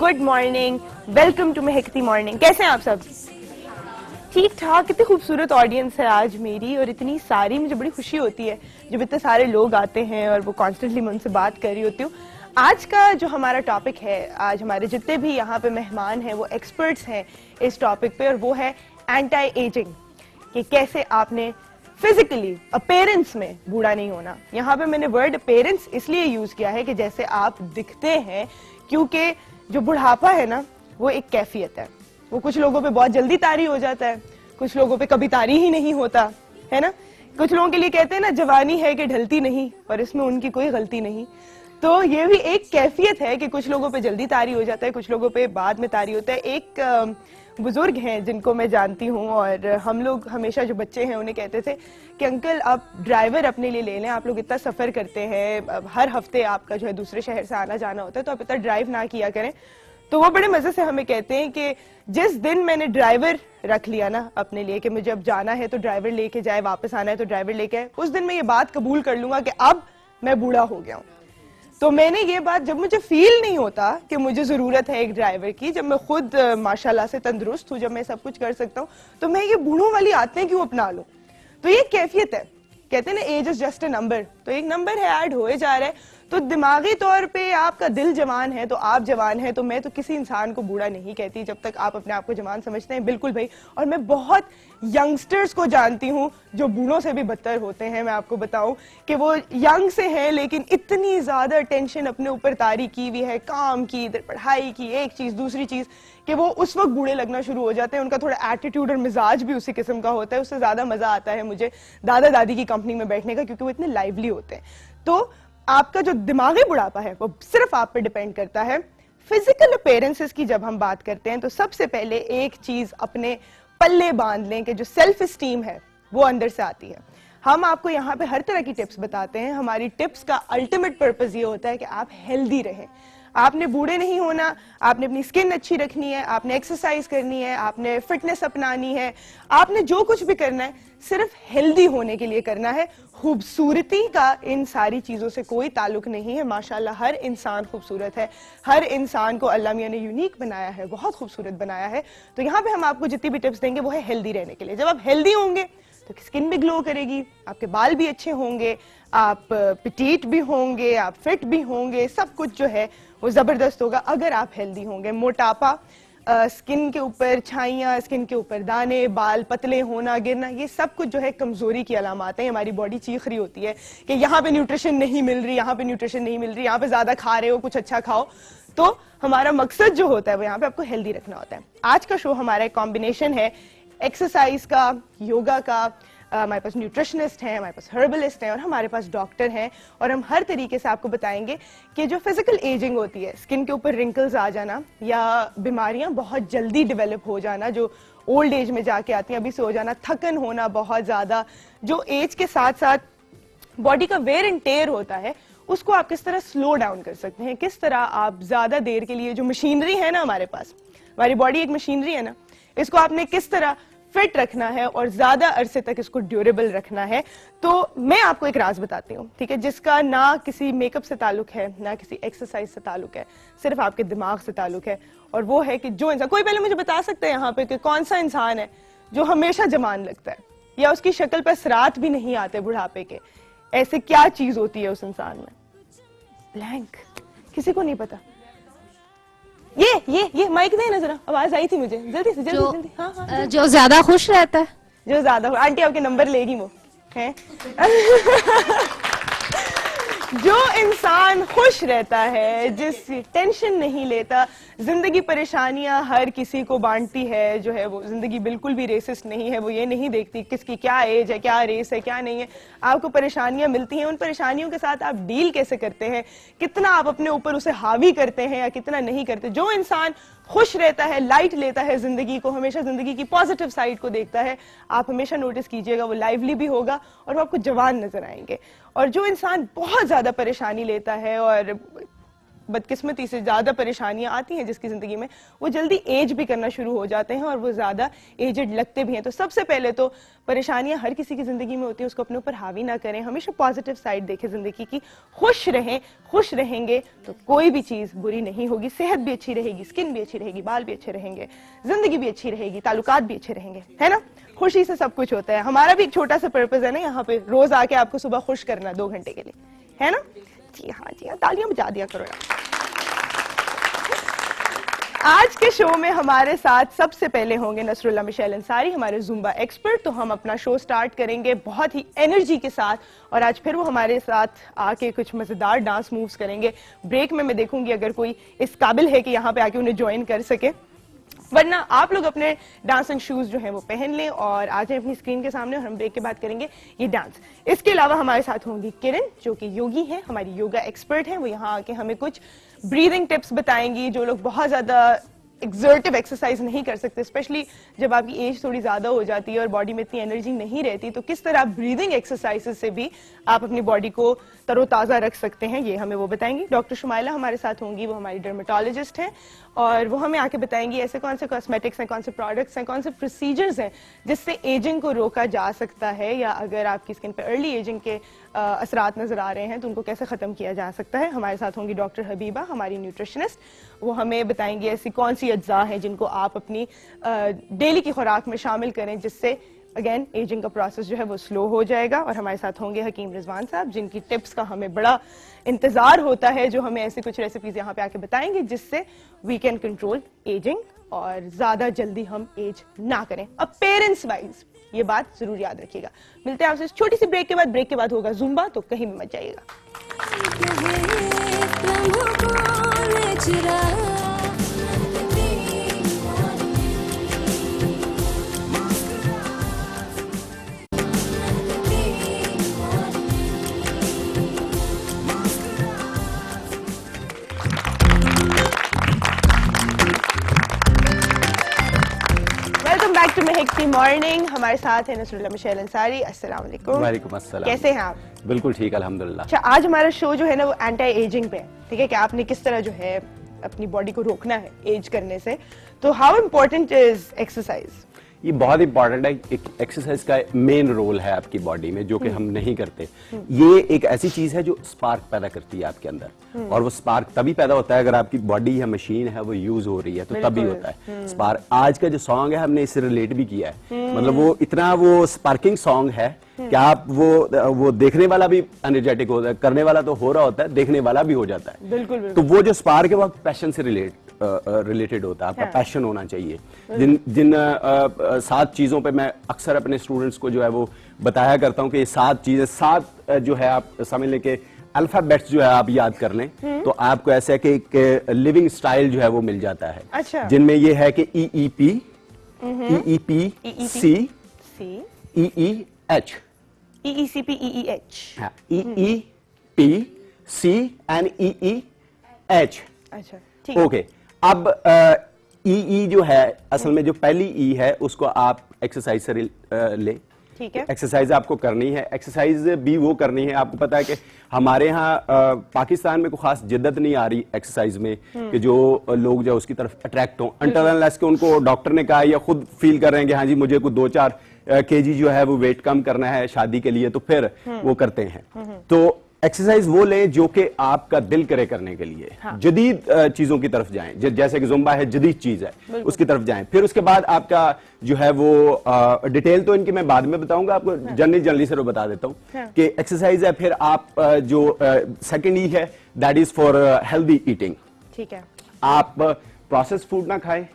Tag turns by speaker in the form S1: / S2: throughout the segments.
S1: Good morning, welcome to Mahakti Morning. कैसे हैं आप सब? ठीक ठाक। कितनी खूबसूरत ऑडियंस है आज मेरी, और इतनी सारी, मुझे बड़ी खुशी होती है जब इतने सारे लोग आते हैं और वो कॉन्स्टेंटली मैं उनसे बात कर रही होती हूँ। आज का जो हमारा टॉपिक है, आज हमारे जितने भी यहाँ पे मेहमान हैं वो एक्सपर्ट्स हैं इस टॉपिक पे, और वो है एंटी एजिंग, कि कैसे आपने फिजिकली अपीयरेंस में बूढ़ा नहीं होना। यहाँ पे मैंने वर्ड अपीयरेंस इसलिए यूज किया है कि जैसे आप दिखते हैं, क्योंकि जो बुढ़ापा है ना वो एक कैफियत है। वो कुछ लोगों पे बहुत जल्दी तारी हो जाता है, कुछ लोगों पे कभी तारी ही नहीं होता है ना। कुछ लोगों के लिए कहते हैं ना, जवानी है कि ढलती नहीं, और इसमें उनकी कोई गलती नहीं। तो ये भी एक कैफियत है कि कुछ लोगों पे जल्दी तारी हो जाता है, कुछ लोगों पे बाद में तारी होता है। एक बुजुर्ग हैं जिनको मैं जानती हूँ, और हम लोग हमेशा जो बच्चे हैं उन्हें कहते थे कि अंकल आप ड्राइवर अपने लिए ले लें, आप लोग इतना सफर करते हैं, हर हफ्ते आपका जो है दूसरे शहर से आना जाना होता है, तो आप इतना ड्राइव ना किया करें। तो वो बड़े मजे से हमें कहते हैं कि जिस दिन मैंने ड्राइवर रख लिया ना अपने लिए, कि मुझे अब जाना है तो ड्राइवर लेके जाए, वापस आना है तो ड्राइवर लेके आए, उस दिन मैं ये बात कबूल कर लूंगा कि अब मैं बूढ़ा हो गया हूँ। तो मैंने ये बात, जब मुझे फील नहीं होता कि मुझे जरूरत है एक ड्राइवर की, जब मैं खुद माशाल्लाह से तंदुरुस्त हूँ, जब मैं सब कुछ कर सकता हूँ, तो मैं ये बूढ़ों वाली आदतें क्यों अपना लूं। तो ये कैफियत है। कहते हैं ना, age is just a number, तो एक नंबर है, ऐड होए जा रहा है। तो दिमागी तौर पे आपका दिल जवान है तो आप जवान है, तो मैं तो किसी इंसान को बूढ़ा नहीं कहती जब तक आप अपने आप को जवान समझते हैं। बिल्कुल भाई। और मैं बहुत यंगस्टर्स को जानती हूँ जो बूढ़ों से भी बदतर होते हैं। मैं आपको बताऊं कि वो यंग से हैं लेकिन इतनी ज्यादा टेंशन अपने ऊपर तारी की हुई है, काम की, इधर पढ़ाई की, एक चीज दूसरी चीज, कि वो उस वक्त बूढ़े लगना शुरू हो जाते हैं। उनका थोड़ा एटीट्यूड और मिजाज भी उसी किस्म का होता है। उससे ज्यादा मजा आता है मुझे दादा दादी की कंपनी में बैठने का, क्योंकि वो इतने लाइवली होते हैं। तो आपका जो दिमागी बुढ़ापा है वो सिर्फ आप पे डिपेंड करता है। फिजिकल अपीयरेंसेस की जब हम बात करते हैं तो सबसे पहले एक चीज अपने पल्ले बांध लें कि जो सेल्फ एस्टीम है वो अंदर से आती है। हम आपको यहाँ पे हर तरह की टिप्स बताते हैं। हमारी टिप्स का अल्टीमेट पर्पस ये होता है कि आप हेल्दी रहें। आपने बूढ़े नहीं होना, आपने अपनी स्किन अच्छी रखनी है, आपने एक्सरसाइज करनी है, आपने फिटनेस अपनानी है, आपने जो कुछ भी करना है सिर्फ हेल्दी होने के लिए करना है। खूबसूरती का इन सारी चीजों से कोई ताल्लुक नहीं है। माशाल्लाह हर इंसान खूबसूरत है, हर इंसान को अल्लाह मियां ने यूनिक बनाया है, बहुत खूबसूरत बनाया है। तो यहाँ पे हम आपको जितनी भी टिप्स देंगे वो है हेल्दी रहने के लिए। जब आप हेल्दी होंगे तो स्किन भी ग्लो करेगी, आपके बाल भी अच्छे होंगे, आप पिटीट भी होंगे, आप फिट भी होंगे, सब कुछ जो है वो जबरदस्त होगा अगर आप हेल्दी होंगे। मोटापा, स्किन के ऊपर छाइयाँ, स्किन के ऊपर दाने, बाल पतले होना, गिरना, ये सब कुछ जो है कमजोरी की अलामत है। हमारी बॉडी चीख रही होती है कि यहाँ पे न्यूट्रिशन नहीं मिल रही, यहाँ पे न्यूट्रिशन नहीं मिल रही, यहाँ पे ज्यादा खा रहे हो, कुछ अच्छा खाओ। तो हमारा मकसद जो होता है वो यहाँ पे आपको हेल्दी रखना होता है। आज का शो हमारा एक कॉम्बिनेशन है एक्सरसाइज का, योगा का, हमारे पास न्यूट्रिशनिस्ट हैं, हमारे पास हर्बलिस्ट हैं, और हमारे पास डॉक्टर हैं। और हम हर तरीके से आपको बताएंगे कि जो फिजिकल एजिंग होती है, स्किन के ऊपर रिंकल्स आ जाना या बीमारियां बहुत जल्दी डेवलप हो जाना जो ओल्ड एज में जाके आती हैं, अभी से हो जाना, थकन होना बहुत ज्यादा, जो एज के साथ साथ बॉडी का वेयर एंड टेयर होता है, उसको आप किस तरह स्लो डाउन कर सकते हैं, किस तरह आप ज्यादा देर के लिए, जो मशीनरी है ना हमारे पास, हमारी बॉडी एक मशीनरी है ना, इसको आपने किस तरह फिट रखना है और ज्यादा अरसे तक इसको ड्यूरेबल रखना है। तो मैं आपको एक राज बताती हूँ, ठीक है, जिसका ना किसी मेकअप से ताल्लुक है, ना किसी एक्सरसाइज से ताल्लुक है, सिर्फ आपके दिमाग से ताल्लुक है। और वो है कि जो इंसान, कोई पहले मुझे बता सकता है यहाँ पे कि कौन सा इंसान है जो हमेशा जवान लगता है या उसकी शक्ल पर असरात भी नहीं आते बुढ़ापे के? ऐसे क्या चीज होती है उस इंसान में? ब्लैंक। किसी को नहीं पता। ये माइक दे ना जरा, आवाज आई थी मुझे, जल्दी से जल्दी जल्दी। हाँ हाँ,
S2: जो ज्यादा खुश रहता है,
S1: जो ज्यादा, आंटी आपके नंबर लेगी वो है। जो इंसान खुश रहता है, जिस टेंशन नहीं लेता, जिंदगी परेशानियां हर किसी को बांटती है, जो है वो जिंदगी बिल्कुल भी रेसिस्ट नहीं है। वो ये नहीं देखती किसकी क्या एज है, क्या रेस है, क्या नहीं है। आपको परेशानियां मिलती हैं, उन परेशानियों के साथ आप डील कैसे करते हैं, कितना आप अपने ऊपर उसे हावी करते हैं या कितना नहीं करते। जो इंसान खुश रहता है, लाइट लेता है जिंदगी को, हमेशा जिंदगी की पॉजिटिव साइड को देखता है, आप हमेशा नोटिस कीजिएगा वो लाइवली भी होगा और वो आपको जवान नजर आएंगे। और जो इंसान बहुत ज्यादा परेशानी लेता है और बदकिस्मती से ज्यादा परेशानियां आती हैं जिसकी जिंदगी में, वो जल्दी एज भी करना शुरू हो जाते हैं और वो ज्यादा एजेड लगते भी हैं। तो सबसे पहले तो परेशानियां हर किसी की जिंदगी में होती है, उसको अपने ऊपर हावी ना करें, हमेशा पॉजिटिव साइड देखें जिंदगी की, खुश रहें। खुश रहेंगे तो कोई भी चीज बुरी नहीं होगी, सेहत भी अच्छी रहेगी, स्किन भी अच्छी रहेगी, बाल भी अच्छे रहेंगे, जिंदगी भी अच्छी रहेगी, ताल्लुकात भी अच्छे रहेंगे, है ना। खुशी से सब कुछ होता है। हमारा भी एक छोटा सा पर्पस है ना यहाँ पे, रोज आके आपको सुबह खुश करना 2 घंटे के लिए, है ना। जी हाँ, तालियां बजा दिया करो यार। आज के शो में हमारे साथ सबसे पहले होंगे नसरुल्लाह मिशेल अंसारी, हमारे जुम्बा एक्सपर्ट। तो हम अपना शो स्टार्ट करेंगे बहुत ही एनर्जी के साथ, और आज फिर वो हमारे साथ आके कुछ मजेदार डांस मूव्स करेंगे। ब्रेक में मैं देखूंगी अगर कोई इस काबिल है कि यहाँ पे आके उन्हें ज्वाइन कर सके, वरना आप लोग अपने डांसिंग शूज जो हैं वो पहन लें और आ जाएं अपनी स्क्रीन के सामने, और हम ब्रेक के बाद करेंगे ये डांस। इसके अलावा हमारे साथ होंगी किरण, जो कि योगी हैं, हमारी योगा एक्सपर्ट हैं। वो यहाँ आके हमें कुछ ब्रीदिंग टिप्स बताएंगी। जो लोग बहुत ज्यादा एक्सर्टिव एक्सरसाइज नहीं कर सकते, स्पेशली जब आपकी एज थोड़ी ज्यादा हो जाती है और बॉडी में इतनी एनर्जी नहीं रहती, तो किस तरह ब्रीदिंग एक्सरसाइजेस से भी आप अपनी बॉडी को तरोताजा रख सकते हैं, ये हमें वो बताएंगी। डॉक्टर शुमाइला हमारे साथ होंगी, वो हमारी डर्मेटोलॉजिस्ट हैं, और वो हमें आके बताएंगी ऐसे कौन से कॉस्मेटिक्स हैं, कौन से प्रोडक्ट्स हैं, कौन से प्रोसीजर्स हैं जिससे एजिंग को रोका जा सकता है, या अगर आपकी स्किन पे अर्ली एजिंग के असरात नजर आ रहे हैं तो उनको कैसे खत्म किया जा सकता है। हमारे साथ होंगी डॉक्टर हबीबा, हमारी न्यूट्रिशनिस्ट। वो हमें बताएंगी ऐसी कौन सी अज्जा हैं जिनको आप अपनी डेली की खुराक में शामिल करें, जिससे अगेन एजिंग का प्रोसेस जो है वो स्लो हो जाएगा। और हमारे साथ होंगे हकीम रिजवान साहब, जिनकी टिप्स का हमें बड़ा इंतजार होता है, जो हमें ऐसे कुछ रेसिपीज यहाँ पे आके बताएंगे जिससे वी कैन कंट्रोल एजिंग और ज्यादा जल्दी हम एज ना करें। अब पेरेंट्स वाइज ये बात जरूर याद रखिएगा। मिलते हैं आपसे छोटी सी ब्रेक के बाद। ब्रेक के बाद होगा जुम्बा, तो कहीं भी मत जाइएगा। Back to Mahakti Morning. हमारे साथ है नसरुल्लाह मिशेल अंसारी। अस्सलाम वालेकुम।
S2: वालेकुम अस्सलाम।
S1: कैसे हैं आप?
S2: बिल्कुल ठीक, अल्हम्दुलिल्लाह।
S1: अच्छा, आज हमारा शो जो है ना वो एंटी एजिंग पे है, ठीक है, कि आपने किस तरह जो है अपनी बॉडी को रोकना है एज करने से। तो हाउ इम्पोर्टेंट इज एक्सरसाइज?
S2: ये बहुत इंपॉर्टेंट है। एक एक्सरसाइज का मेन रोल है आपकी बॉडी में, जो कि हम नहीं करते। ये एक ऐसी चीज है जो स्पार्क पैदा करती है आपके अंदर, और वो स्पार्क तभी पैदा होता है अगर आपकी बॉडी या मशीन है वो यूज हो रही है, तो तभी होता है स्पार्क। आज का जो सॉन्ग है हमने इससे रिलेट भी किया है, मतलब वो इतना वो स्पार्किंग सॉन्ग है कि आप वो देखने वाला भी एनर्जेटिक होता है, करने वाला तो हो रहा होता है, देखने वाला भी हो जाता है।
S1: बिल्कुल।
S2: तो वो जो स्पार्क है वो पैशन से रिलेटेड होता है, आपका पैशन होना चाहिए। जिन 7 चीजों पे मैं अक्सर अपने स्टूडेंट्स को जो है वो बताया करता हूं कि ये 7 चीजें, 7 जो है आप समझ लें कि अल्फाबेट्स जो है आप याद कर लें, तो आपको ऐसा है कि एक लिविंग स्टाइल जो है वो मिल जाता है।
S1: अच्छा।
S2: जिनमें ये है कि EEP, EEP, C, EEH,
S1: EECP, EEH,
S2: EEP, C and EEH।
S1: अच्छा, ठीक।
S2: ओके, अब ई जो है असल में जो पहली ई है उसको आप एक्सरसाइज से ले,
S1: ठीक है।
S2: एक्सरसाइज आपको करनी है। एक्सरसाइज भी वो करनी है, आपको पता है कि हमारे यहाँ पाकिस्तान में कोई खास जिद्दत नहीं आ रही एक्सरसाइज में कि जो लोग जो उसकी तरफ अट्रैक्ट हों, अनटिल अनलेस कि उनको डॉक्टर ने कहा या खुद फील कर रहे हैं कि हाँ जी मुझे कोई 2-4 kg जो है वो वेट कम करना है शादी के लिए, तो फिर वो करते हैं। तो एक्सरसाइज वो लें जो कि आपका दिल करे करने के लिए। हाँ। जदीद चीजों की तरफ जाएं, जैसे कि जुम्बा है, जदीद चीज है, उसकी तरफ जाएं। फिर उसके बाद आपका जो है वो डिटेल तो इनकी मैं बाद में बताऊंगा आपको। हाँ। जनरली से बता देता हूं। हाँ। कि एक्सरसाइज है, फिर आप जो सेकंड ई है that is for healthy eating.
S1: ठीक है।
S2: आप प्रोसेस फूड ना खाएं,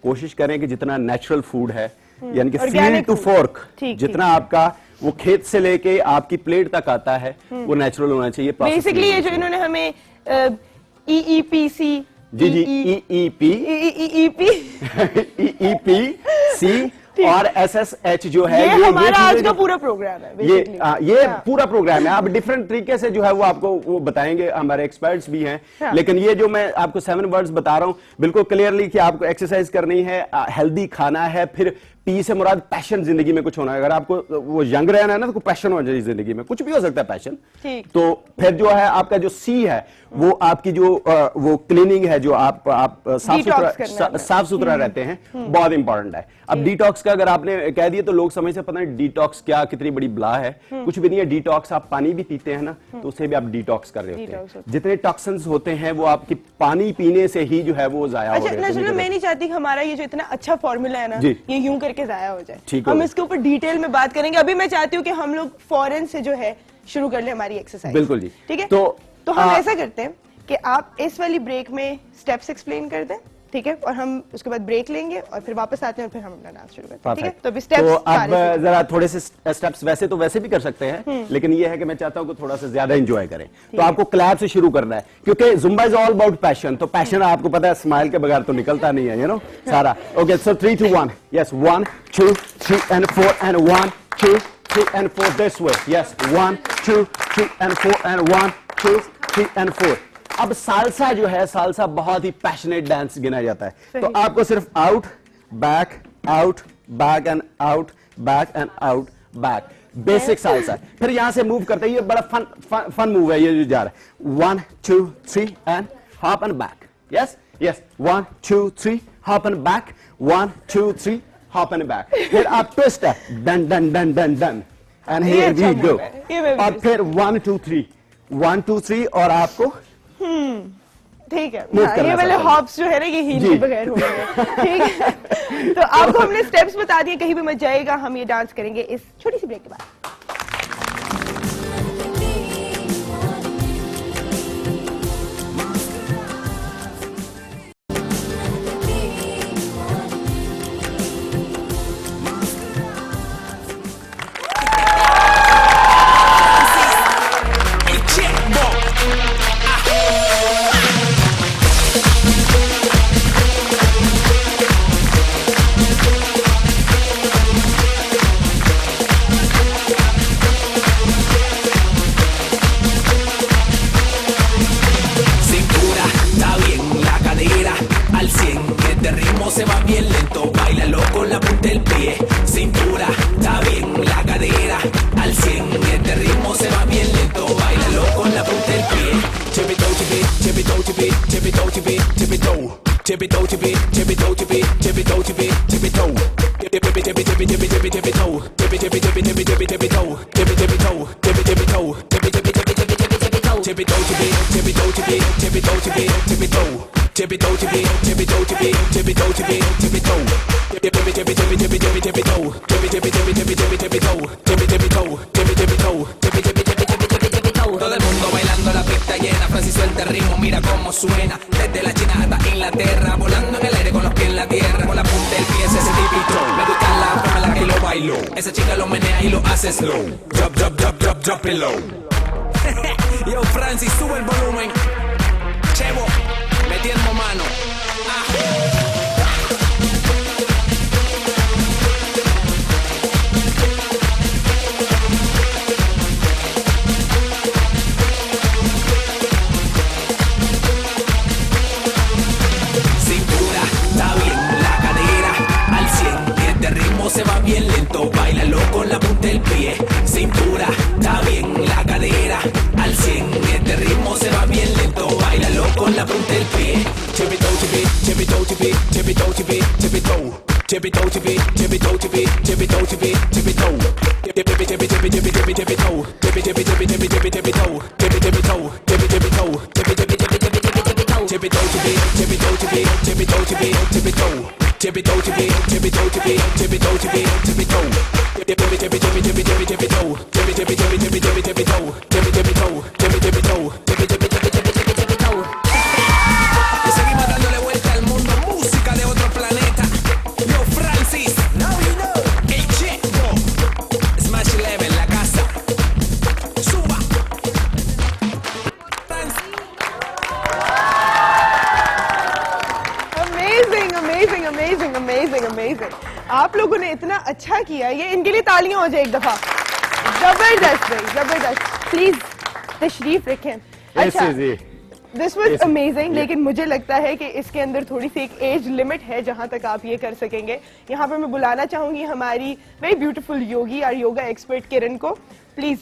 S2: कोशिश करें कि जितना नेचुरल फूड है, यानी कि फील्ड टू फोर्क, जितना आपका वो खेत से लेके आपकी प्लेट तक आता है वो नेचुरल होना चाहिए।
S1: बेसिकली ये जो इन्होंने हमें EEPC,
S2: EEPC और SSH जो है,
S1: ये हमारा आज का पूरा प्रोग्राम है।
S2: ये पूरा प्रोग्राम है। आप डिफरेंट तरीके से जो है वो आपको वो बताएंगे, हमारे एक्सपर्ट्स भी हैं। लेकिन ये जो मैं आपको 7 वर्ड्स बता रहा हूं बिल्कुल क्लियरली कि आपको एक्सरसाइज करनी है, हेल्दी खाना है, फिर पी से मुराद पैशन जिंदगी में कुछ होना है। अगर आपको वो यंग रहना है ना तो कोई पैशन हो जाए जिंदगी में, कुछ भी हो सकता है पैशन। तो फिर जो है आपका जो सी है वो आपकी जो वो क्लीनिंग है, जो आप साफ सुथरा रहते हैं, बहुत इंपॉर्टेंट है। अब डिटॉक्स का अगर आपने कह दिया तो लोग समझ से पता नहीं डिटॉक्स क्या, कितनी बड़ी बला है। कुछ भी नहीं है डिटॉक्स। आप पानी भी पीते हैं ना तो उससे भी आप डिटॉक्स कर रहे होते हैं। जितने टॉक्सिन्स होते हैं वो आपकी पानी पीने से ही जो है वो जाया हो रहे हैं।
S1: मैं नहीं चाहती कि हमारा ये जो इतना अच्छा फॉर्मूला है ना ये यूं करके जाया हो जाए। हम इसके ऊपर डिटेल में बात करेंगे। अभी मैं चाहती हूँ कि हम लोग फौरन से जो है शुरू कर ले हमारी एक्सरसाइज।
S2: बिल्कुल जी,
S1: ठीक है। तो हम ऐसा करते हैं कि आप इस वाली ब्रेक में स्टेप्स एक्सप्लेन कर दें, ठीक है, और हम उसके बाद ब्रेक लेंगे और फिर वापस आते हैं और फिर हम अपना डांस शुरू करते हैं। ठीक है। तो अभी स्टेप्स
S2: आप जरा थोड़े से स्टेप्स वैसे तो वैसे भी कर सकते हैं, लेकिन ये है कि मैं चाहता हूं कि थोड़ा सा ज्यादा एंजॉय करें। तो आपको क्लैप से शुरू करना है क्योंकि Zumba is all about passion. तो पैशन आपको पता है स्माइल के बगैर तो निकलता नहीं है, यू नो सारा। Okay, so 3 2 1, yes 1 2 3 and 4 and 1 2 3 and 4 this way, yes 1 2 3 and 4 and 1 2 3 and 4। अब सालसा जो है, सालसा बहुत ही पैशनेट डांस गिना जाता है। तो आपको सिर्फ out back and out, back and out back, basic salsa. फिर यहां से मूव करते हैं, ये बड़ा फन मूव है ये जो जा रहा है। 1 2 3 and hop and back, yes 1 2 3 hop and back, 1 2 3 hop and back. फिर आप ट्विस्ट है, done done done done done and here we go. और फिर 1 2 3 और आपको
S1: ठीक है। ये वाले हॉप्स जो है ना ये हील के बगैर हो गए। ठीक है। तो आपको हमने स्टेप्स बता दिए, कहीं भी मत जाएगा। हम ये डांस करेंगे इस छोटी सी ब्रेक के बाद।
S3: Esa chica lo menea y lo hace slow. Drop, drop, drop, drop, drop it low. Yo, Francis, sube el volumen. Chevo, metiendo mano. Cintura, está bien, la cadera al 100. Y este ritmo se va bien lento. Báilalo con la punta del pie. Cintura, está bien, la cadera al 100. Y este ritmo se va bien lento. Báilalo con la punta del pie. Tippy toe, tippy, tippy toe, tippy, tippy toe, tippy, tippy toe. Tippy toe, tippy, tippy toe, tippy, tippy toe, tippy, tippy toe. Tippy, tippy, tippy, tippy, tippy, tippy toe. Tippy, tippy, tippy, tippy, tippy, tippy toe. Tippy, tippy toe, tippy, tippy toe. Tippy, tippy, tippy, tippy, tippy toe. Tippy toe, tippy, tippy toe, tippy, tippy toe, tippy, tippy toe. Tippy toe, tippy, tippy toe, tippy, tippy toe, tippy, tippy toe. Tippy, tippy, tippy, tippy, tippy, tippy toe. Tippy, tippy, tippy, tippy, tippy, tippy toe. Tippy, tippy toe, tippy, tippy toe. Tippy, tippy, tippy, tippy, tippy, tippy toe. Y seguimos dándole vuelta al mundo, música de otro planeta. Yo, Francis, now you know. El Chevo, Smash 11, la casa. Suba.
S1: Amazing amazing amazing amazing. आप लोगों ने इतना अच्छा किया, ये इनके लिए तालियां हो जाए एक दफा। जबरदस्त भाई, जबरदस्त। प्लीज तशरीफ रखें। अच्छा दिस वाज अमेजिंग, लेकिन मुझे लगता है कि इसके अंदर थोड़ी सी एक एज लिमिट है जहां तक आप ये कर सकेंगे। यहाँ पे मैं बुलाना चाहूंगी हमारी वेरी ब्यूटीफुल योगी और योगा एक्सपर्ट किरण को, प्लीज।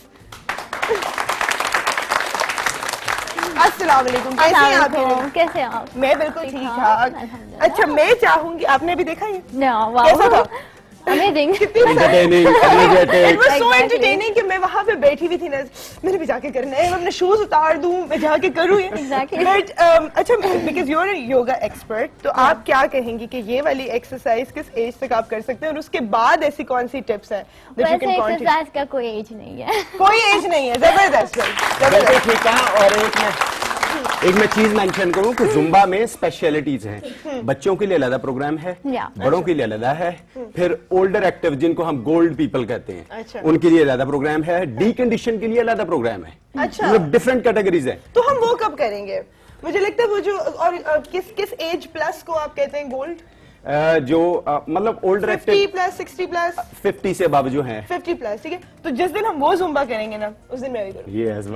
S1: अस्सलाम वालेकुम, कैसे हैं आप किरण?
S4: कैसे हैं आप?
S1: मैं बिल्कुल ठीक ठाक।
S4: अल्हम्दुलिल्लाह।
S1: अच्छा, मैं चाहूंगी, आपने भी देखा ये
S4: वाह,
S1: कैसा था?
S4: Amazing.
S2: Entertaining, energetic.
S1: It was so
S4: Exactly.
S1: entertaining कि मैं वहाँ पे बैठी हुई थी ना, मैंने भी जाके करना है, मैं अपने शूज उतार दूं, मैं जाके करूँ ये।
S4: Exactly.
S1: But अच्छा, because you're a yoga expert, तो आप क्या कहेंगी कि ये वाली एक्सरसाइज किस एज तक आप कर सकते हैं और उसके बाद ऐसी कौन सी टिप्स हैं that you
S4: वैसे
S1: can continue?
S4: एक्सरसाइज का कोई एज नहीं है।
S1: कोई एज नहीं है, जबरदस्त भाई,
S2: बिल्कुल
S1: जबरदस्त।
S2: ठीक है। और एक मैं चीज मेंशन करूं कि जुम्बा में स्पेशलिटीज हैं। बच्चों के लिए अलग प्रोग्राम है,
S4: Yeah.
S2: बड़ों के लिए अलग है, फिर ओल्डर एक्टिव जिनको हम गोल्ड पीपल कहते हैं
S1: अच्छा।
S2: उनके लिए अलग प्रोग्राम है, डी कंडीशन के लिए अलग प्रोग्राम है।
S1: अच्छा।
S2: मतलब डिफरेंट कैटेगरीज है।
S1: तो हम वो कब करेंगे? मुझे लगता है वो जो और किस किस एज प्लस को आप कहते हैं गोल्ड?
S2: जो मतलब ओल्डर
S1: 50
S2: एक्टिव
S1: प्लस, 60 प्लस,
S2: 50 से अब जो है
S1: 50 प्लस, ठीक है। तो जिस दिन हम वो जुम्बा करेंगे ना, उस दिन मैं भी करूँगी।
S2: Yes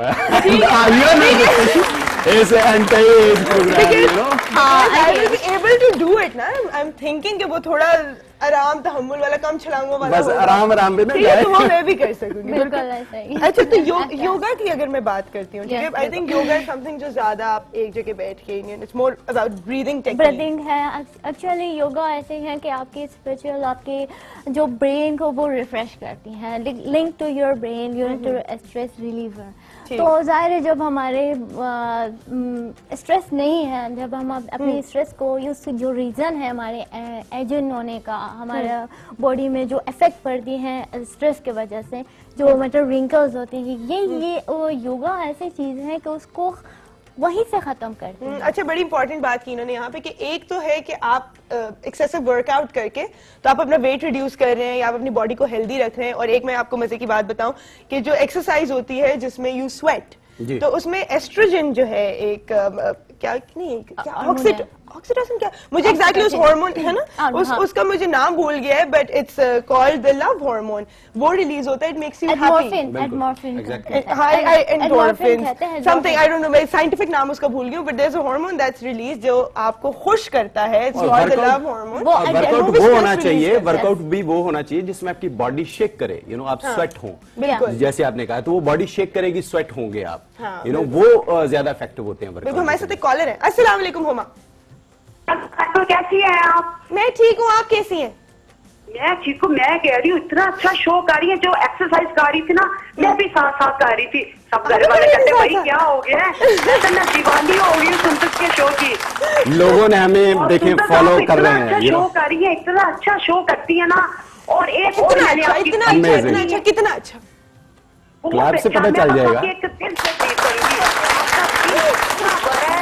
S2: is anti program, you know.
S1: I will be able to do it ना। I'm thinking कि वो थोड़ा आराम तहम्मुल वाला, कम छलांगों वाला
S2: बस
S1: होगा।
S2: आराम आराम में ना
S1: ठीक है,
S2: जाए।
S1: तो वो मैं भी कर सकूंगी।
S4: बिल्कुल ऐसा ही।
S1: अच्छा, तो योगा की अगर मैं बात करती हूँ, ठीक है,
S4: Yes,
S1: I think yoga is something जो ज्यादा आप एक जगह बैठ के, it's more about breathing technique.
S4: Breathing है एक्चुअली। योगा ऐसे है कि आपकी स्पिरिचुअल, आपके जो ब्रेन को वो रिफ्रेश करती है, link to your brain, unit to stress reliever.
S1: ठीक।
S4: तो जाहिर है जब हमारे स्ट्रेस नहीं है, जब हम अपनी स्ट्रेस को, जो रीजन है हमारे एजिंग होने का, हमारे बॉडी में जो इफेक्ट पड़ती है स्ट्रेस के वजह से, जो मतलब रिंकल्स होती हैं, ये वो योगा ऐसी चीज है कि उसको वहीं से खत्म करते हैं।
S1: अच्छा, बड़ी इंपॉर्टेंट बात की इन्होंने यहाँ पे कि एक तो है कि आप एक्सेसिव वर्कआउट करके तो आप अपना वेट रिड्यूस कर रहे हैं या आप अपनी बॉडी को हेल्दी रख रहे हैं, और एक मैं आपको मजे की बात बताऊं कि जो एक्सरसाइज होती है जिसमें यू स्वेट,
S2: जी।
S1: तो उसमें एस्ट्रोजन जो है एक क्या नहीं क्या
S4: हार्मोन
S1: ऑक्सीटोसिन, क्या मुझे एग्जैक्टली उस हार्मोन है ना, उसका मुझे नाम भूल गया है, but it's called the love hormone. वो रिलीज होता है, इट मेक्स यू हैप्पी।
S4: एडमॉर्फिन
S2: Exactly.
S1: Endorphin something, I don't know, मैं साइंटिफिक नाम उसका भूल गई हूं, but there is a hormone that's release जो आपको खुश करता है, it's called the love hormone.
S2: Workout वो होना चाहिए, वर्कआउट भी वो होना चाहिए जिसमें आपकी बॉडी शेक करे, यू नो, आप स्वेट हो,
S1: बिल्कुल।
S2: जैसे आपने कहा, तो वो बॉडी शेक करेगी, स्वेट होंगे आप,
S1: हाँ,
S2: यू नो, वो ज्यादा इफेक्टिव होते हैं
S1: बिल्कुल। हमारे साथ
S2: वर्कआउट।
S1: एक कॉलर है। अस्सलाम वालेकुम हुमा।
S5: तो कैसी हैं आप?
S1: मैं ठीक हूँ, आप कैसी हैं?
S5: मैं ठीक हूँ। मैं कह रही हूँ इतना अच्छा शो कर रही है, जो एक्सरसाइज कर रही थी ना, मैं भी साथ साथ कर रही थी। सब घर वाले कहते भाई क्या हो गया है, मैं तो ना दीवानी हो गई सुंदर के शो की।
S2: लोगों ने हमें देखें फॉलो कर रहे हैं,
S5: अच्छा
S2: यू
S5: शो
S2: नो।
S5: कर रही है, इतना अच्छा शो करती है ना। और एक और
S1: इतना
S5: मैंने
S1: अच्छा,
S5: आपकी
S1: इतना अच्छा,
S2: Amazing.
S1: इतना अच्छा, कितना अच्छा।
S2: क्लास से पता चल जाएगा।
S5: एक दिल से तारीफ करूंगी। आपका दिल इतना बड़ा है,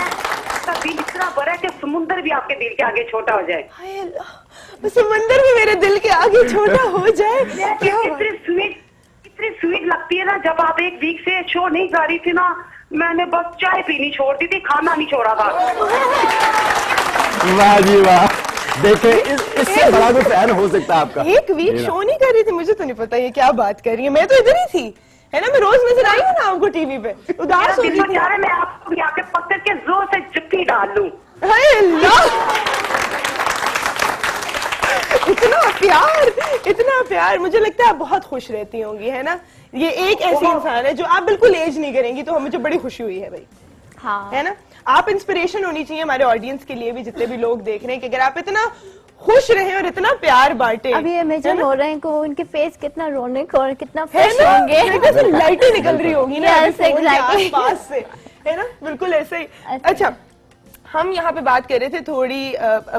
S5: आपका दिल इतना बड़ा है कि समुंदर भी आपके दिल के आगे छोटा हो जाए।
S1: हाय अल्लाह, बस समंदर भी मेरे दिल के आगे छोटा हो जाए। क्या बात।
S5: इतनी स्वीट लगती है ना। जब आप एक वीक से शो नहीं कर रही थी ना, मैंने बस चाय पीनी छोड़ दी थी, खाना नहीं छोड़ा था।
S2: वाह जी वाह, देखे इससे बड़ा कोई फैन हो सकता है आपका।
S1: एक वीक शो नहीं कर रही थी, मुझे तो नहीं पता ये क्या बात कर रही है। मैं तो इधर ही थी, है ना, मैं रोज नजर आई हूँ ना आपको टीवी पे, उदास हो
S5: दिल
S1: रही
S5: में
S1: थी।
S5: चाह रहा है मैं आपको यहाँ पे पकड़ के जोर से जुत्ती डाल लूं।
S1: हाय अल्लाह, इतना प्यार। मुझे लगता है आप बहुत खुश रहती होंगी, है ना। ये एक ऐसी इंसान है जो आप बिल्कुल एज नहीं करेंगी, तो मुझे बड़ी खुशी हुई है भाई,
S4: हाँ।
S1: है ना। आप इंस्पिरेशन होनी चाहिए हमारे ऑडियंस के लिए भी, जितने भी लोग देख रहे हैं, कि अगर आप इतना खुश रहे और इतना प्यार बांटे।
S4: अभी ये इमेजिन हो रहे हैं कि उनके फेस कितना रौनक और कितना
S1: है
S4: फ्रेश
S1: ना,
S4: होंगे।
S1: जैसे लाइटें निकल रही होंगी ना
S4: Yes,
S1: अभी फोन के
S4: exactly.
S1: आसपास से, है ना, बिल्कुल ऐसे ही। अच्छा, हम यहाँ पे बात कर रहे थे थोड़ी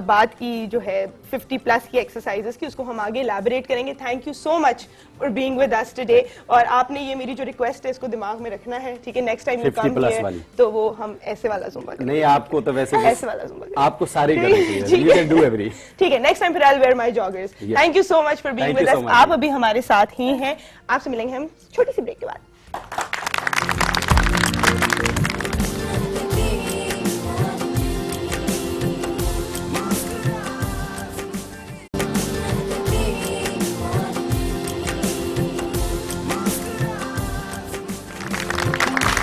S1: बात की जो है 50 प्लस की एक्सरसाइजेस की, उसको हम आगे इलैबोरेट करेंगे। Thank you so much for being with us today. और आपने ये मेरी जो रिक्वेस्ट है इसको दिमाग में रखना है, ठीक है। नेक्स्ट टाइम
S2: 50+ वाली।
S1: तो वो हम ऐसे वाला जुम्बा करेंगे।
S2: नहीं, आपको तो वैसे
S1: ऐसे वाला जुम्बा करेंगे।
S2: आपको सारे करने चाहिए,
S1: ठीक
S2: यू
S1: है।
S2: Can do every.
S1: ठीक है, नेक्स्ट टाइम फिर I will where my joggers.
S2: Yes.
S1: Thank you so much for being
S2: Thank
S1: with
S2: you so
S1: us.
S2: much.
S1: आप अभी हमारे साथ ही हैं, आपसे मिलेंगे हम छोटी सी ब्रेक के बाद।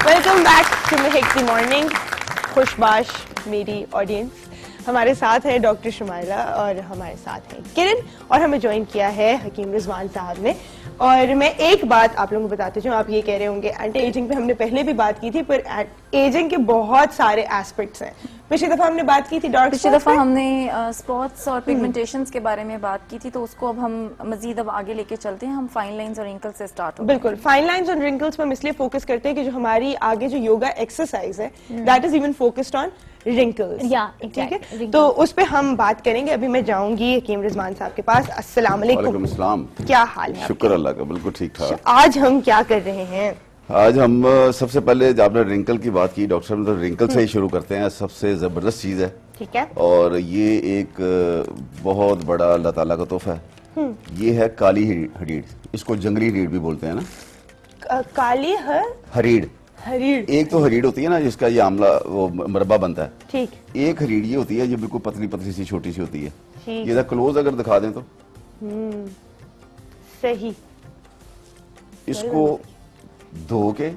S1: Welcome back to Mahakti Morning. खुशबाश मेरी ऑडियंस, हमारे साथ है डॉक्टर शुमाइला और हमारे साथ है किरण, और हमें ज्वाइन किया है हकीम रिजवान साहब ने। और मैं एक बात आप लोगों को बताते जाऊँ, आप ये कह रहे होंगे एंटी एजिंग पे हमने पहले भी बात की थी, पर एजिंग के बहुत सारे एस्पेक्ट्स हैं। पिछली दफा हमने बात की थी डार्क
S6: पिछली दफा हमने स्पॉट्स और पिगमेंटेशंस के बारे में बात की थी, तो उसको अब हम मजीद अब आगे लेके चलते हैं। हम फाइन लाइंस और रिंकल्स से स्टार्ट होते हैं।
S1: बिल्कुल, फाइन लाइंस और रिंकल्स पर हम इसलिए फोकस करते हैं कि जो हमारी आगे जो योगा एक्सरसाइज है that is even focused on wrinkles.
S4: Yeah,
S1: ठीक है,
S4: exactly,
S1: तो उस पे हम बात करेंगे। अभी मैं जाऊंगी हकीम रिजवान साहब के पास। अस्सलाम
S7: वालेकुम
S1: वालेकुम,
S7: अस्सलाम।
S1: क्या हाल है
S7: शुक्र अल्लाह का, बिल्कुल ठीक ठाक।
S1: आपके? आज हम क्या कर रहे हैं?
S7: आज हम सबसे पहले जब आपने रिंकल की बात की डॉक्टर साहब, तो रिंकल से ही शुरू करते हैं। सबसे जबरदस्त चीज है
S1: ठीक है,
S7: और ये एक बहुत बड़ा अल्लाह ताला का तोहफा है। ये है काली हरीड़, इसको जंगली हरीड़ भी बोलते हैं ना।
S1: काली
S7: हरीड़,
S1: हरीड़,
S7: एक तो हरीड़ होती है ना जिसका ये आमला वो मरबा बनता है।
S1: ठीक
S7: एक हरीड़ ये होती है जो बिल्कुल पतली पतली सी छोटी सी होती है।
S1: ठीक।
S7: ये क्लोज अगर दिखा दें तो
S1: सही।
S7: इसको धो के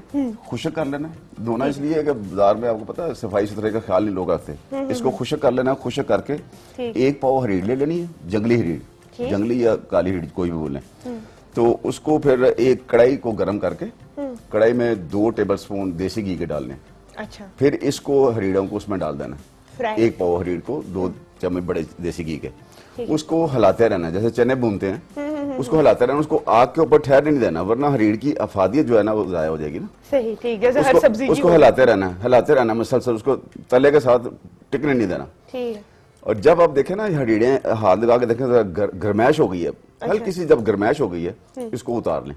S7: खुशक कर लेना। धोना इसलिए है कि बाजार में आपको पता है सफाई सुथरे का ख्याल नहीं लोग रखते। इसको खुशक कर लेना। खुशक करके
S1: ठीक।
S7: एक पाव हरीड़ ले लेनी है, जंगली हरीड़,
S1: ठीक।
S7: जंगली या काली हरीड़ कोई भी बोले। तो उसको फिर एक कढ़ाई को गर्म करके कढ़ाई में 2 टेबलस्पून देसी घी के डालने।
S1: अच्छा,
S7: फिर इसको हरीड़ों को उसमें डाल देना।
S1: फ्राई।
S7: एक पाव हरीड़ को 2 चम्मच बड़े देसी घी के,
S1: ठीक।
S7: उसको हिलाते रहना जैसे चने भूनते हैं। उसको हिलाते रहना, उसको आग के ऊपर ठहरने नहीं देना, वरना हरीड़ की अफादियत जो है ना वो जाया हो जाएगी ना।
S1: सही, ठीक, जैसे हर सब्जी की
S7: उसको
S1: होती है।
S7: हिलाते रहना मुसलसल, उसको तले के साथ टिकने नहीं देना।
S1: ठीक,
S7: और जब आप देखें ना हरीड़ें हाथ लगा के देखें तो गरमैश हो गई है, हल्की सी जब गरमैश हो गई है इसको उतार लें।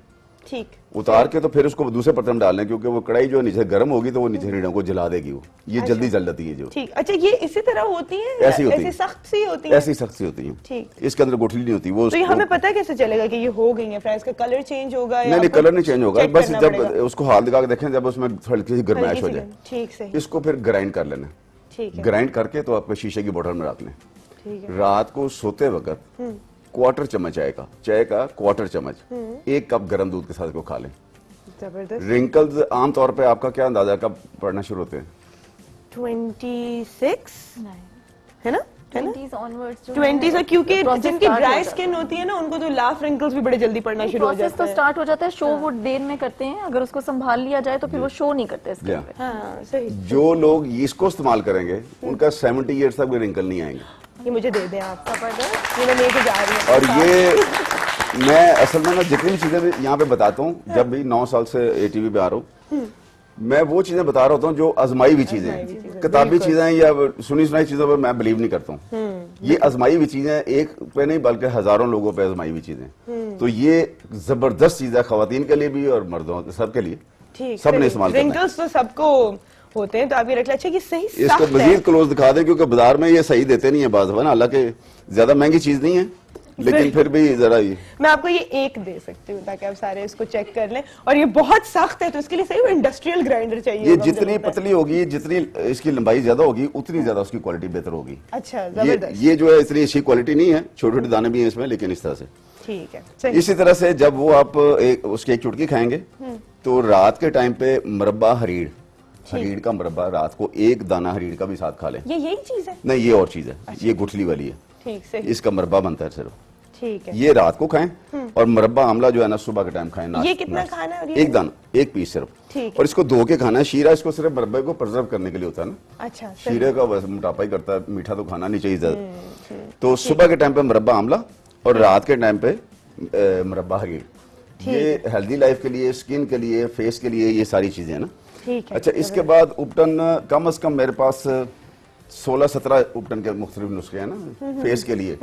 S1: ठीक,
S7: उतार के तो फिर उसको दूसरे बर्तन में डालना, क्योंकि वो कढ़ाई जो नीचे गर्म होगी तो वो नीचे हरीड़ों को जला देगी। वो ये जल्दी जल जाती है जो।
S1: ठीक। अच्छा, ये इसी तरह होती है?
S7: ऐसी होती है,
S1: सख्त सी होती है?
S7: ऐसी सख्त सी होती है।
S1: ठीक।
S7: इसके अंदर गुठली नहीं होती। वो
S1: तो ये हमें पता कैसे चलेगा कि ये हो गई है फ्राई? इसका कलर चेंज होगा या
S7: नहीं, कलर नहीं चेंज होगा,
S1: चेक
S7: बस
S1: करना
S7: जब
S1: पड़ेगा?
S7: उसको हाथ लगा के देखें जब उसमें हल्की सी गरमैश
S1: हल्की
S7: हो
S1: सी
S7: जाए,
S1: ठीक, सही,
S7: इसको फिर ग्राइंड कर लेना।
S1: ठीक है,
S7: ग्राइंड करके तो आपके शीशे की बोतल में रख लें।
S1: ठीक है।
S7: रात को सोते वक्त क्वार्टर चम्मच चाय का क्वार्टर चम्मच 1 कप गर्म दूध के साथ को खा लें।
S1: जबरदस्त।
S7: रिंकल्स आमतौर पे आपका क्या अंदाजा कब पड़ना शुरू होते हैं?
S1: 26 है ना? है ना?
S6: 20s onwards जो
S1: 20 से, क्योंकि
S6: process
S1: जिनकी
S6: start हो
S1: ड्राई
S6: जाता
S1: स्किन होती है ना उनको तो लाफ रिंकल्स भी बड़े जल्दी पड़ना शुरू हो
S6: प्रोसेस
S1: जाते
S6: तो
S1: हैं।
S6: स्टार्ट हो जाता है। शो वो देर में करते हैं, अगर उसको संभाल लिया जाए तो फिर वो शो नहीं करते स्किन
S7: Yeah.
S6: पे।
S1: हाँ, सही।
S7: जो लोग इसको इस्तेमाल करेंगे उनका 70 ईयर्स तक भी रिंकल नहीं आएंगे।
S1: ये मुझे दे दें आप, ये मैं लेके जा रही हूँ।
S7: और ये मैं असल में ना जितनी भी चीजें भी यहाँ पे बताता हूँ, जब भी 9 साल से ATV पे आ रहा हूँ, मैं वो चीजें बता रहा होता हूँ जो आजमाई हुई चीजें हैं। किताबी चीजें या सुनी सुनाई चीजों पर मैं बिलीव नहीं करता हूँ। ये आजमाई हुई चीजें, एक पे नहीं बल्कि हजारों लोगों पे आजमाई हुई चीजें। तो ये जबरदस्त चीज है खवातीन के लिए भी और मर्दों सबके लिए।
S1: ठीक,
S7: सबने इस्तेमाल करना है।
S1: रिंकल्स तो सबको होते हैं, तो आप ये रख लें। अच्छा, ये सही
S7: इसको
S1: सख्त है।
S7: मजीद क्लोज दिखा दें, क्योंकि बाजार में ये सही देते नहीं है बाज़ ना, हालांकि ज्यादा महंगी चीज नहीं है, लेकिन फिर भी जरा ये
S1: मैं आपको ये एक दे सकती हूँ ताकि आप सारे इसको चेक कर लें। और ये बहुत सख्त है, तो इसके लिए सही इंडस्ट्रियल ग्राइंडर चाहिए
S7: ये
S1: होगा, मुझे
S7: जितनी
S1: लगता है।
S7: पतली होगी, जितनी इसकी लंबाई ज्यादा होगी, उतनी ज्यादा उसकी क्वालिटी बेहतर होगी।
S1: अच्छा,
S7: ये
S1: जबरदस्त।
S7: ये जो है इतनी अच्छी क्वालिटी नहीं है, छोटे छोटे दाने भी हैं इसमें, लेकिन इस तरह से।
S1: ठीक है, सही।
S7: इसी तरह से जब वो आप उसकी एक चुटकी खाएंगे तो रात के टाइम पे मुरब्बा हरीड़ का मुरब्बा रात को 1 दाना हरीड़ का भी साथ खा लें।
S1: ये यही चीज है?
S7: नहीं, ये और चीज है, ये गुठली वाली है।
S1: ठीक, सही।
S7: इसका मुरब्बा बनता है सिर्फ।
S1: ठीक है।
S7: ये रात को खाएं और मुरब्बा आमला जो है ना सुबह के टाइम खाएं।
S1: ये कितना खाना है? और ये
S7: 1 दाना, 1 पीस सिर्फ।
S1: ठीक है।
S7: और इसको धो के खाना है। शीरा इसको सिर्फ मुरब्बे को प्रिजर्व करने के लिए होता है ना।
S1: अच्छा, सही।
S7: शीरे का बस मोटापा ही करता है, मीठा तो खाना नहीं चाहिए ज्यादा। तो सुबह के टाइम पे मुरब्बा आमला और रात के टाइम पे मुरब्बा हरीड़। ये हेल्दी लाइफ के लिए, स्किन के लिए, फेस के लिए, ये सारी चीजें हैं ना।
S1: ठीक है।
S7: अच्छा, इसके बाद उपटन कम से कम मेरे पास 16-17 उपटन के मुख्तलिफ नुस्खे हैं ना फेस के लिए।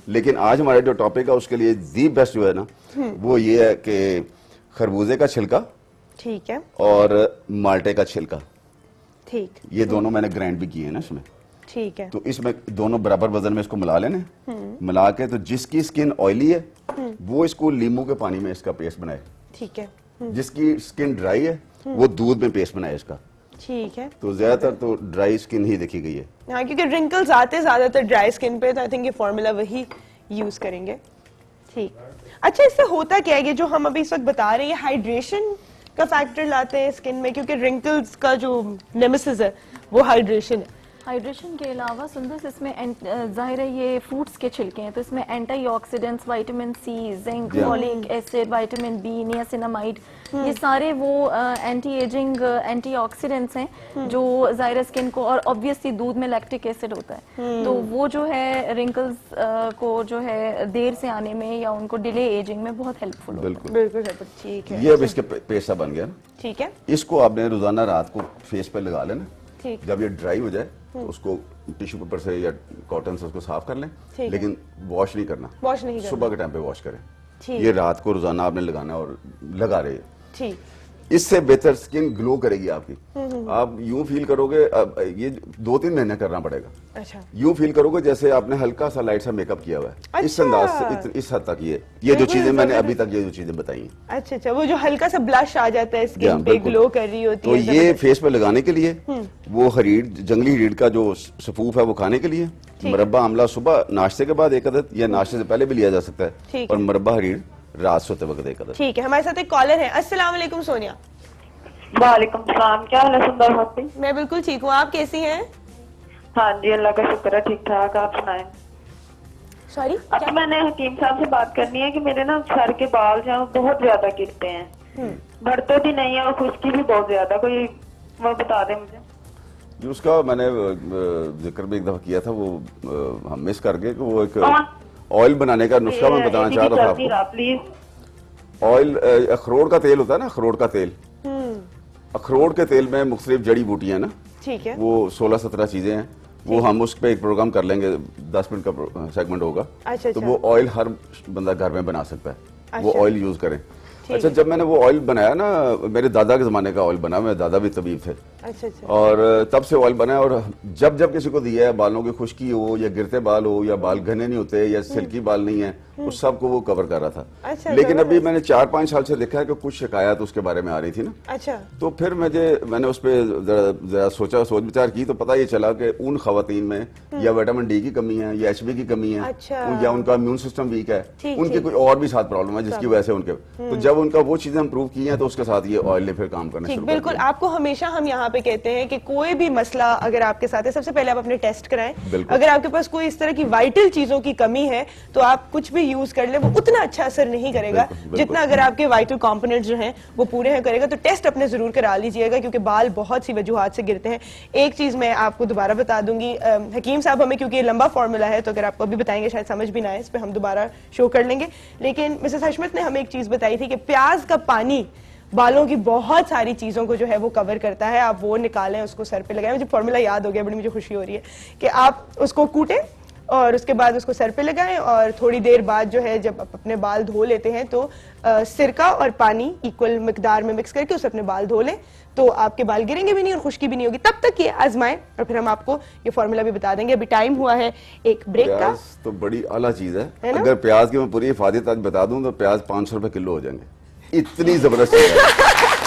S7: लेकिन आज हमारा जो टॉपिक है उसके लिए दी बेस्ट जो है ना वो ये है कि खरबूजे का छिलका
S1: ठीक है,
S7: और माल्टे का छिलका,
S1: ठीक,
S7: ये दोनों मैंने ग्राइंड भी किए हैं ना इसमें।
S1: ठीक है।
S7: तो इसमें दोनों बराबर वजन में इसको मिला लेने। मिला के तो जिसकी स्किन ऑयली है वो इसको लीमू के पानी में इसका पेस्ट बनाए।
S1: ठीक है,
S7: जिसकी स्किन ड्राई है वो दूध में पेस्ट बनाए इसका।
S1: ठीक है।
S7: तो ज्यादातर तो ड्राई स्किन ही देखी गई है।
S1: हाँ, क्योंकि रिंकल्स आते हैं ज्यादातर ड्राई स्किन पे, तो आई थिंक ये फॉर्मूला वही यूज करेंगे। ठीक। अच्छा, इससे होता क्या है? ये जो हम अभी इस वक्त बता रहे हैं, हाइड्रेशन का फैक्टर लाते हैं स्किन में, क्योंकि रिंकल्स का जो नेमेसिस है वो हाइड्रेशन है।
S6: हाइड्रेशन के अलावा सुंदर इसमें जाहिर है ये फ्रूट्स के छिलके हैं, तो इसमें antioxidants, vitamin C, zinc, folic acid, vitamin B, niacinamide, ये सारे वो एंटी एजिंग एंटीऑक्सीडेंट्स हैं जो जाहिर स्किन को, और ऑब्वियसली दूध में लैक्टिक एसिड होता है, तो वो जो है रिंकल्स को जो है देर से आने में या उनको डिले एजिंग में बहुत हेल्पफुल होता है।
S7: बिल्कुल
S1: बिल्कुल ठीक है।
S7: ये अब इसके पेस्ट बन गया ना,
S1: ठीक है,
S7: इसको आपने रोजाना रात को फेस पे लगा लेना।
S1: ठीक।
S7: जब ये ड्राई हो जाए तो उसको टिश्यू पेपर से या कॉटन से उसको साफ कर लें,
S1: ठीक
S7: लेकिन वॉश नहीं करना,
S1: वॉश नहीं करना।
S7: सुबह के टाइम पे वॉश करें।
S1: ठीक।
S7: ये रात को रोजाना आपने लगाना और लगा रहे हैं,
S1: ठीक।
S7: इससे बेहतर स्किन ग्लो करेगी आपकी। आप यूं फील करोगे, अब ये 2-3 महीने करना पड़ेगा।
S1: अच्छा,
S7: यूं फील करोगे जैसे आपने हल्का सा लाइट सा मेकअप किया हुआ है। इस
S1: अच्छा।
S7: अंदाज से इस हद तक ये जो चीजें मैंने अभी तक ये जो चीजें बताई हैं,
S1: अच्छा अच्छा, वो जो हल्का सा ब्लश आ जाता है
S7: या,
S1: स्किन पे,
S7: बिल्कुल।
S1: ग्लो कर रही होती
S7: तो
S1: है,
S7: ये
S1: जबरदस्त।
S7: फेस पे लगाने के लिए वो हरीड, जंगली हरीड का जो सफूफ है वो खाने के लिए, मुरब्बा आंवला सुबह नाश्ते के बाद 1 अदद, या नाश्ते से पहले भी लिया जा सकता
S1: ठीक
S7: है,
S1: है।
S7: और मुरब्बा हरीड रात सोते वक्त 1 अदद।
S1: ठीक है, हमारे साथ एक कॉलर है। अस्सलाम वालेकुम सोनिया।
S8: वालेकुम सलाम, क्या हाल है सुंदर भाभी?
S1: मैं बिल्कुल ठीक हूँ, आप कैसी हैं?
S8: हाँ जी, अल्लाह का शुक्र है, ठीक ठाक। आप सुनाएं।
S1: सॉरी,
S8: अब मैंने हकीम साहब से बात करनी है कि मेरे ना सर के बाल जो हैं वो बहुत ज्यादा गिरते हैं, बढ़ते भी नहीं है और खुश्की भी बहुत ज्यादा, कोई वो बता दे मुझे।
S7: जो उसका मैंने जिक्र भी एक दफा किया था, वो हम मिस कर गए कि वो एक ऑयल बनाने का नुस्खा मैं बताना चाह रहा था आपको।
S8: प्लीज।
S7: ऑयल अखरोट का तेल होता है ना, अखरोट का तेल, अखरोट के तेल में मुख्तलिफ जड़ी बूटियां ना,
S1: ठीक है,
S7: वो 16-17 चीजें हैं, वो हम उस पे एक प्रोग्राम कर लेंगे, 10 मिनट का सेगमेंट होगा।
S1: अच्छा,
S7: तो
S1: अच्छा।
S7: वो ऑयल हर बंदा घर में बना सकता है, वो
S1: अच्छा।
S7: ऑयल यूज करें। अच्छा, जब मैंने वो ऑयल बनाया ना, मेरे दादा के जमाने का ऑयल बना, मेरे दादा भी तबीब थे,
S1: अच्छा अच्छा,
S7: और तब से ऑयल बनाया, और जब जब किसी को दिया है, बालों की खुश्की हो या गिरते बाल हो या बाल घने नहीं होते या सिल्की बाल नहीं है, उस सब को वो कवर कर रहा था।
S1: अच्छा,
S7: लेकिन अभी
S1: जबरदस्त।
S7: मैंने 4-5 साल से देखा है कि कुछ शिकायत उसके बारे में आ रही थी ना,
S1: अच्छा,
S7: तो फिर मैंने उस पर जरा सोच विचार की, तो पता ये चला कि उन खवातीन में या विटामिन डी की कमी है या HB की कमी है,
S1: अच्छा।
S7: या उनका इम्यून सिस्टम वीक है,
S1: ठीक,
S7: उनके
S1: ठीक।
S7: कोई और भी साथ प्रॉब्लम है जिसकी वजह से उनके, तो जब उनका वो चीजें इम्प्रूव की हैं, तो उसके साथ ये ऑयल ने फिर काम करना
S1: ठीक।
S7: शुरू कर
S1: बिल्कुल,
S7: दिया।
S1: आपको हमेशा हम यहाँ पे कहते हैं कि कोई भी मसला अगर आपके साथ है, सबसे पहले आप अपने टेस्ट कराएं।
S7: बिल्कुल।
S1: अगर आपके पास कोई इस तरह की वाइटल चीजों की कमी है तो आप कुछ भी यूज कर ले, वो उतना अच्छा असर नहीं करेगा
S7: बिल्कुल।
S1: जितना अगर आपके वाइटल कंपोनेंट्स जो हैं वो पूरे हैं करेगा। तो टेस्ट अपने जरूर करा लीजिएगा, क्योंकि बाल बहुत सी वजूहात से गिरते हैं। एक चीज मैं आपको दोबारा बता दूंगी, हकीम साहब हमें, क्योंकि ये लंबा फॉर्मूला है, तो अगर आपको अभी बताएंगे शायद समझ भी ना आए, इस पर हम दोबारा शो कर लेंगे। लेकिन मिसेस हशमत ने हमें एक चीज बताई थी कि प्याज का पानी बालों की बहुत सारी चीजों को जो है वो कवर करता है। आप वो निकालें, उसको सर पे लगाएं। मुझे फॉर्मूला याद हो गया, बड़ी मुझे खुशी हो रही है कि आप उसको कूटें और उसके बाद उसको सर पे लगाएं, और थोड़ी देर बाद जो है जब आप अपने बाल धो लेते हैं तो सिरका और पानी इक्वल मिकदार में मिक्स करके उससे अपने बाल धो लें, तो आपके बाल गिरेंगे भी नहीं और खुश्की भी नहीं होगी। तब तक ये आजमाएं और फिर हम आपको ये फॉर्मूला भी बता देंगे। अभी टाइम हुआ है एक ब्रेक का।
S7: प्याज तो बड़ी आला चीज
S1: है
S7: है,
S1: ना?
S7: अगर प्याज की मैं पूरी हिफाजत आज बता दूं तो प्याज 500 रुपए किलो हो जाएंगे, इतनी जबरदस्त चीज है।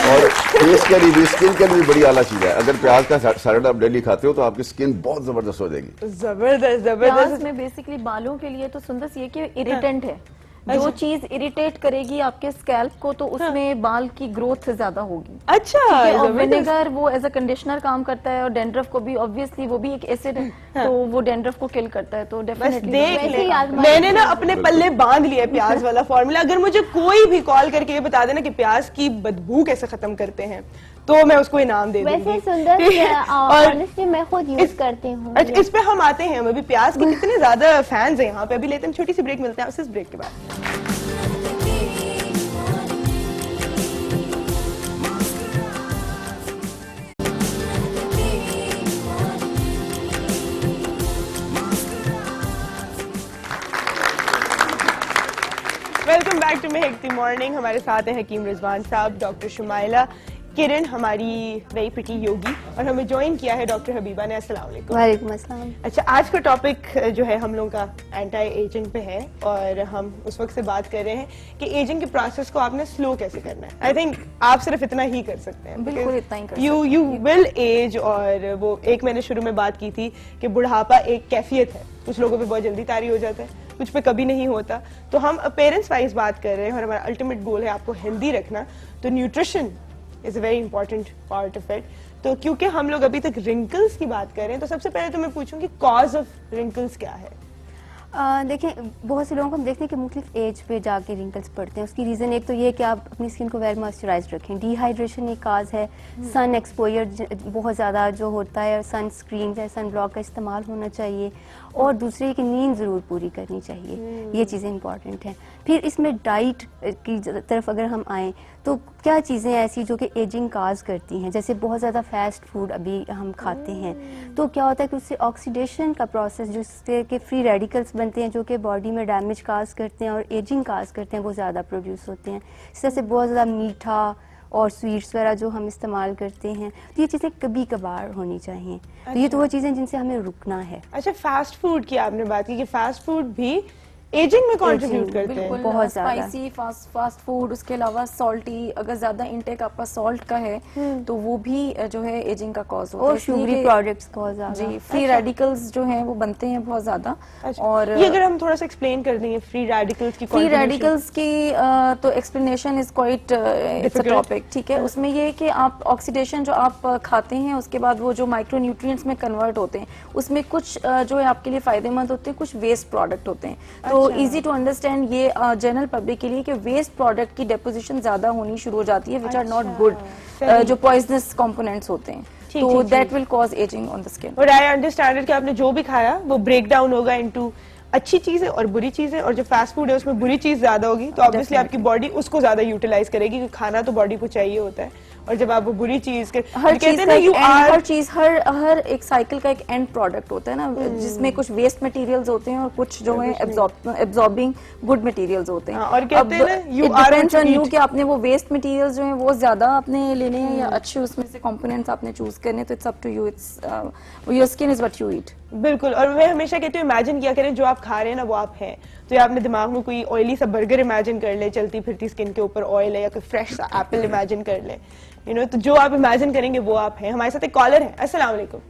S7: और फेस के लिए भी, स्किन के लिए भी बड़ी आला चीज है। अगर प्याज का सैलेड आप डेली खाते हो तो आपकी स्किन बहुत जबरदस्त हो जाएगी।
S1: जबरदस्त
S6: प्याज
S1: जबरदस्त।
S6: में बेसिकली बालों के लिए तो सुंदर ये कि इरिटेंट है, जो चीज इरिटेट करेगी आपके स्कैल्प को तो उसमें बाल की ग्रोथ ज्यादा होगी।
S1: अच्छा,
S6: और
S1: जबरदस्त।
S6: विनेगर वो एज अ कंडीशनर काम करता है, और डेंड्रफ को भी ऑब्वियसली वो भी एक एसिड है, तो वो डेंड्रफ को किल करता है। तो
S1: बस
S6: डेफिनेटली
S1: देख
S4: वैसे ही
S1: ले,
S4: आजमा
S1: मैंने ना अपने पल्ले बांध लिया है प्याज वाला फॉर्मूला। अगर मुझे कोई भी कॉल करके ये बता देना कि प्याज की बदबू कैसे खत्म करते हैं तो मैं उसको इनाम दे दूंगी।
S4: वैसे सुंदर
S1: ठीक है? और
S4: ऑनेस्टली मैं खुद यूज करती हूँ।
S1: अच्छा, इस पे हम आते हैं। हम अभी प्याज के कितने ज्यादा फैंस हैं यहाँ पे। अभी लेते हैं छोटी सी ब्रेक, मिलते हैं आपसे इस ब्रेक के बाद। Welcome back to Mahakti Morning. हमारे साथ हैं हकीम रिजवान साहब, डॉक्टर शुमाइला, किरण हमारी वेरी प्रिटी योगी, और हमें ज्वाइन किया है डॉक्टर हबीबा ने। अस्सलाम वालेकुम।
S4: वालेकुम अस्सलाम।
S1: अच्छा, आज का टॉपिक जो है हम लोगों का एंटी एजिंग पे है, और हम उस वक्त से बात कर रहे हैं कि एजिंग के प्रोसेस को आपने स्लो कैसे करना है। आई थिंक आप सिर्फ इतना ही कर सकते हैं।
S6: बिल्कुल इतना ही कर
S1: यू विल एज। और वो एक मैंने शुरू में बात की थी कि बुढ़ापा एक कैफियत है, कुछ लोगों पे बहुत जल्दी तारी हो जाता है, कुछ पे कभी नहीं होता। तो हम पेरेंट्स वाइज बात कर रहे हैं और हमारा अल्टीमेट गोल है आपको हेल्दी रखना, तो nutrition is a very important part of it. तो क्योंकि हम लोग अभी तक रिंकल्स की बात कर रहे हैं, तो सबसे पहले तो मैं पूछूंगी कॉज ऑफ रिंकल्स क्या है?
S9: देखिए, बहुत से लोगों को हम देखते हैं कि मुख्तलिफ एज पे जाके रिंकल्स पड़ते हैं। उसकी रीज़न एक तो ये है कि आप अपनी स्किन को वेल मॉइस्चराइज रखें, डिहाइड्रेशन एक काज है, सन एक्सपोजर बहुत ज़्यादा जो होता है, सन स्क्रीन या सन ब्लॉक का इस्तेमाल होना चाहिए, और दूसरे की नींद ज़रूर पूरी करनी चाहिए। ये चीज़ें इंपॉर्टेंट हैं। फिर इसमें डाइट की तरफ अगर हम आएँ तो क्या चीज़ें ऐसी जो कि एजिंग काज करती हैं, जैसे बहुत ज़्यादा फास्ट फूड अभी हम खाते हैं, तो क्या होता है कि उससे ऑक्सीडेशन का प्रोसेस, जिससे कि फ्री रेडिकल्स बनते हैं जो कि बॉडी में डैमेज काज करते हैं और एजिंग काज करते हैं, वो ज़्यादा प्रोड्यूस होते हैं। इस तरह से बहुत ज़्यादा मीठा और स्वीट्स वगैरह जो हम इस्तेमाल करते हैं, तो ये चीज़ें कभी कभार होनी चाहिए। तो ये तो वो चीज़ें जिनसे हमें रुकना है।
S1: अच्छा, फास्ट फूड की आपने बात की कि फास्ट फूड भी एजिंग में कंट्रीब्यूट करते हैं।
S6: बिल्कुल,
S9: बहुत ज़्यादा
S6: स्पाइसी फास्ट फूड, उसके अलावा सॉल्टी, अगर ज्यादा इंटेक आपका सॉल्ट का है तो वो भी जो है एजिंग का कॉज होता है।
S9: और शुगरी प्रोडक्ट्स बहुत ज़्यादा
S6: जी, फ्री रेडिकल्स जो हैं वो बनते हैं बहुत ज्यादा।
S1: अच्छा,
S6: और
S1: ये अगर हम थोड़ा सा एक्सप्लेन कर देंगे फ्री रेडिकल्स की
S6: फ्री रेडिकल्स की तो explanation is quite it's a topic, ठीक है। उसमें ये है कि आप ऑक्सीडेशन जो आप खाते हैं, उसके बाद वो जो माइक्रो न्यूट्रिएंट्स में कन्वर्ट होते हैं, उसमें कुछ जो है आपके लिए फायदेमंद होते हैं, कुछ वेस्ट प्रोडक्ट होते हैं। तो इजी टू अंडरस्टैंड ये जनरल पब्लिक के लिए कि वेस्ट प्रोडक्ट की डेपोजिशन ज्यादा होनी शुरू हो जाती है, विच आर नॉट गुड, जो पॉइजनस कंपोनेंट्स होते हैं, तो that will cause ageing on the skin.
S1: और आई अंडरस्टैंड कि आपने जो भी खाया वो ब्रेक डाउन होगा इनटू अच्छी चीजें और बुरी चीजें, और जो फास्ट फूड है उसमें बुरी चीज ज्यादा होगी, तो ऑब्वियसली आपकी बॉडी उसको ज्यादा यूटिलाइज करेगी, क्योंकि खाना तो बॉडी को चाहिए होता है। और जब आप वो बुरी चीज
S6: हर चीज हर एक साइकिल का एक एंड प्रोडक्ट होता है ना, जिसमें कुछ वेस्ट मटेरियल्स होते हैं और कुछ जो है एब्जॉर्बिंग गुड मटेरियल्स होते हैं।
S1: और कहते हैं ना, you are
S6: depends
S1: what
S6: on
S1: you
S6: you
S1: eat।
S6: कि आपने वो वेस्ट मटेरियल्स जो है वो ज्यादा आपने लेने हैं या अच्छे उसमें से कंपोनेंट्स आपने चूज करने, तो it's up to you, it's your skin is what you eat.
S1: बिल्कुल। और मैं हमेशा कहती हूँ इमेजिन किया करें जो आप खा रहे हैं ना वो आप हैं। तो या आपने दिमाग में कोई ऑयली सा बर्गर इमेजिन कर ले, चलती फिरती स्किन के ऊपर ऑयल है, या कोई फ्रेश सा एप्पल इमेजिन कर ले, यू नो, तो जो आप इमेजिन करेंगे वो आप हैं। हमारे साथ एक कॉलर है। अस्सलाम वालेकुम।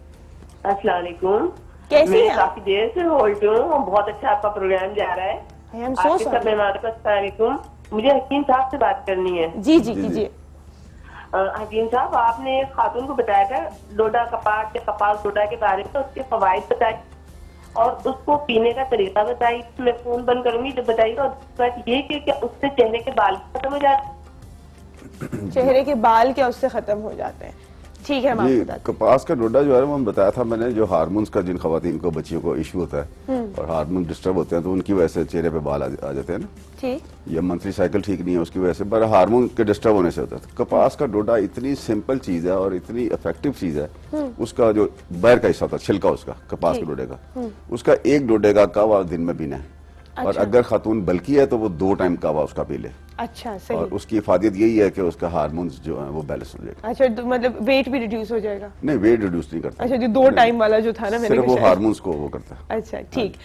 S10: अस्सलाम वालेकुम।
S1: कैसी
S10: मैं
S1: हैं आप?
S10: काफी देर से होल्ड हूँ, बहुत अच्छा आपका प्रोग्राम जा रहा है।
S1: I am so
S10: आपके सब
S1: sorry।
S10: मेहमानों को अस्सलाम वालेकुम। मुझे हकीम साहब से बात करनी है।
S1: जी जी कीजिए।
S10: हकीम साहब, आपने एक खातून को बताया था डोडा कपास या कपास डोडा के बारे में, उसके फवाइद बताए और उसको पीने का तरीका बताई। मैं फोन बंद करूंगी जब बताइएगा। और दूसरी बात ये कि क्या उससे चेहरे के बाल खत्म हो जाते हैं?
S1: चेहरे के बाल क्या उससे खत्म हो जाते हैं? ठीक है, हम आपको
S7: ये
S1: बताते
S7: कपास का डोडा जो है वो बताया था मैंने, जो हार्मोन्स का जिन खवातीन को बच्चियों को इशू होता है और हार्मोन डिस्टर्ब होते हैं, तो उनकी वजह से चेहरे पे बाल आ जाते हैं ना।
S1: ठीक।
S7: या मंथली साइकिल ठीक नहीं है उसकी वजह से, पर हार्मोन के डिस्टर्ब होने से होता है। कपास का डोडा इतनी सिंपल चीज है और इतनी इफेक्टिव चीज है। उसका जो बाहर का हिस्सा होता है, छिलका उसका, कपास के डोडे का, उसका एक डोडे का कहवा दिन में पीना है। और अगर खातून बल्कि है तो वो 2 टाइम कहवा उसका पी ले।
S1: अच्छा,
S7: और
S1: सही।
S7: उसकी इफादियत यही है कि उसका हार्मोन्स जो है वो बैलेंस हो जाएगा।
S1: अच्छा, तो मतलब वेट भी रिड्यूस हो जाएगा?
S7: नहीं, वेट रिड्यूस नहीं करता।
S1: अच्छा, जो 2 टाइम वाला जो था ना, मैंने
S7: सिर्फ
S1: भी
S7: वो
S1: शायद-
S7: हार्मोन्स को वो करता है।
S1: अच्छा, ठीक।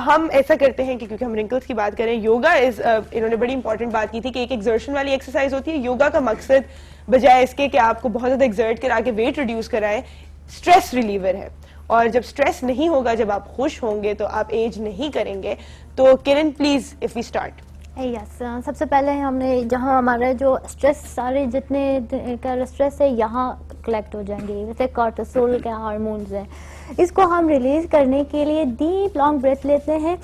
S1: हम ऐसा करते हैं कि क्योंकि हम रिंकल्स की बात करें, योगा इज इन्होंने बड़ी इंपॉर्टेंट बात की थी कि एक एक्सर्शन वाली एक्सरसाइज होती है। योगा का मकसद बजाय इसके कि आपको बहुत ज्यादा एक्सर्ट करा के वेट रिड्यूस कराए, स्ट्रेस रिलीवर है। और जब स्ट्रेस नहीं होगा, जब आप खुश होंगे, तो आप एज नहीं करेंगे। तो Kiran, please if we start.
S4: Yes, सबसे पहले हमने जहाँ हमारा जो स्ट्रेस, सारे जितने का स्ट्रेस है यहाँ कलेक्ट हो जाएंगे, जैसे कॉर्टिसोल के हार्मोन्स हैं, इसको हम रिलीज करने के लिए डीप लॉन्ग ब्रेथ लेते हैं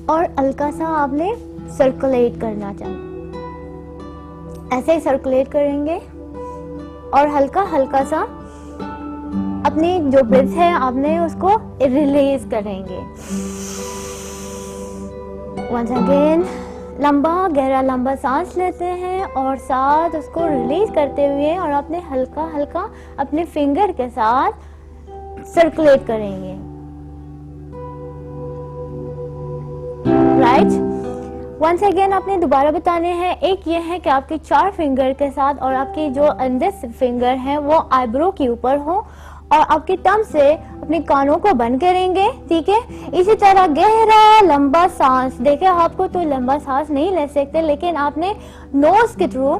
S4: और हल्का सा आपने सर्कुलेट करना चाहिए। ऐसे ही सर्कुलेट करेंगे और हल्का हल्का सा अपनी जो ब्रेथ है आपने उसको रिलीज करेंगे। वंस अगेन लंबा गहरा लंबा सांस लेते हैं और साथ उसको रिलीज करते हुए और अपने हल्का हल्का अपने फिंगर के साथ सर्कुलेट करेंगे। राइट। वंस अगेन आपने दोबारा बताने हैं। एक ये है कि आपके 4 फिंगर के साथ और आपकी जो इंडेक्स फिंगर है वो आईब्रो के ऊपर हो और आपके टर्म से अपने कानों को बंद करेंगे। ठीक है, इसी तरह गहरा लंबा सांस, देखिए आपको तो लंबा सांस नहीं ले सकते, लेकिन आपने नोज के थ्रू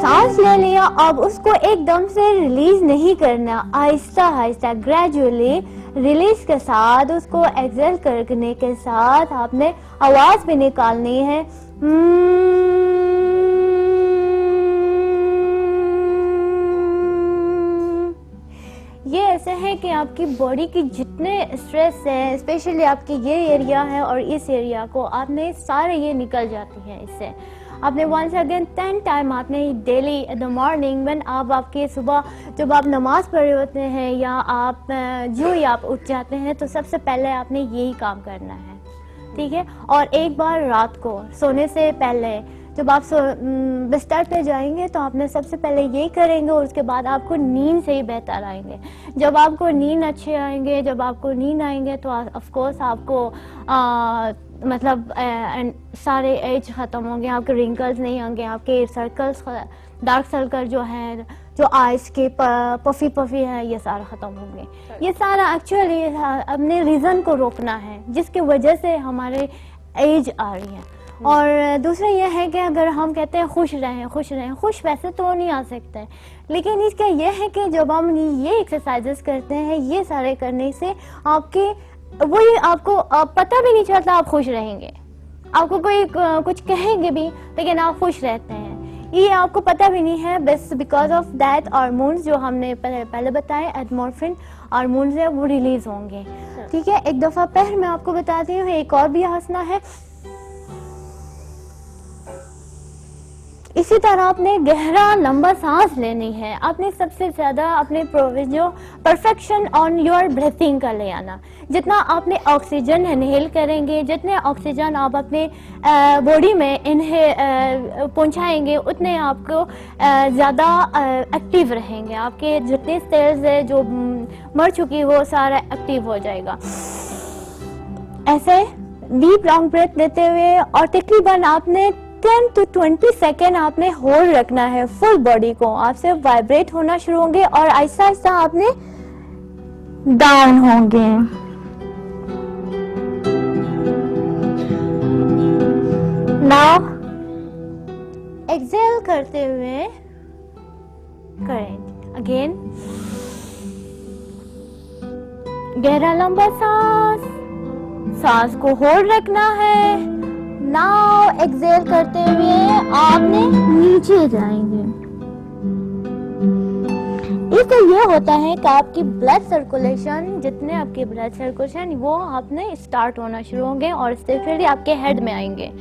S4: सांस ले लिया, अब उसको एकदम से रिलीज नहीं करना, आहिस्ता आहिस्ता ग्रेजुअली रिलीज के साथ उसको एक्सेल करने के साथ आपने आवाज भी निकालनी है। ये ऐसे है कि आपकी बॉडी की जितने स्ट्रेस है, स्पेशली आपकी ये एरिया है और इस एरिया को आपने सारे ये निकल जाती है इससे। आपने वंस अगेन 10 टाइम आपने daily in the morning when आप आपके सुबह जब आप नमाज पढ़ रहे होते हैं या आप जो ही आप उठ जाते हैं तो सबसे पहले आपने यही काम करना है, ठीक है। और एक बार रात को सोने से पहले जब आप बिस्तर पे जाएंगे तो आपने सबसे पहले यही करेंगे और उसके बाद आपको नींद से ही बेहतर आएंगे। जब आपको नींद अच्छे आएंगे, जब आपको नींद आएंगे तो ऑफ कोर्स आपको मतलब सारे एज ख़त्म होंगे, आपके रिंकल्स नहीं होंगे, आपके सर्कल्स डार्क सर्कल जो है, जो आइज के पफी पफी है, ये सारा ख़त्म होंगे। ये सारा एक्चुअली अपने रीज़न को रोकना है जिसकी वजह से हमारे एज आ रही है। और दूसरा यह है कि अगर हम कहते हैं खुश रहें, खुश रहें, खुश वैसे तो नहीं आ सकते, लेकिन इसका यह है कि जब हम ये एक्सरसाइजेस करते हैं, ये सारे करने से आपके वही आपको पता भी नहीं चलता आप खुश रहेंगे। आपको कोई कुछ कहेंगे भी लेकिन आप खुश रहते हैं, ये आपको पता भी नहीं है, बस बिकॉज ऑफ दैट हार्मोन्स जो हमने पहले बताए एडमॉर्फिन हार्मोन्स है वो रिलीज होंगे, ठीक है। एक दफ़ा पहले मैं आपको बताती हूँ, एक और भी हंसना है। इसी तरह आपने गहरा लंबा सांस लेनी है। आपने सबसे ज्यादा अपने जो परफेक्शन ऑन योर ब्रीथिंग का ले आना। जितना आपने ऑक्सीजन इनहेल करेंगे, जितने ऑक्सीजन आप अपने बॉडी में पहुंचाएंगे, उतने आपको ज़्यादा एक्टिव रहेंगे। आपके जितने सेल्स है जो मर चुकी वो सारा एक्टिव हो जाएगा। ऐसे डीप लॉन्ग ब्रेथ लेते हुए और तकरीबन आपने 10 to 20 सेकेंड आपने होल्ड रखना है फुल बॉडी को। आपसे वाइब्रेट होना शुरू होंगे और आहिस्ता आहिस्ता आपने डाउन होंगे। नाउ एक्सेल करते हुए करें अगेन, गहरा लंबा सांस को होल्ड रखना है। नाउ एक्सेल करते हुए आपने नीचे जाएंगे। इससे ये होता है कि आपकी ब्लड सर्कुलेशन, जितने आपके ब्लड सर्कुलेशन वो आपने स्टार्ट होना शुरू होंगे और इससे फिर आपके हेड में आएंगे।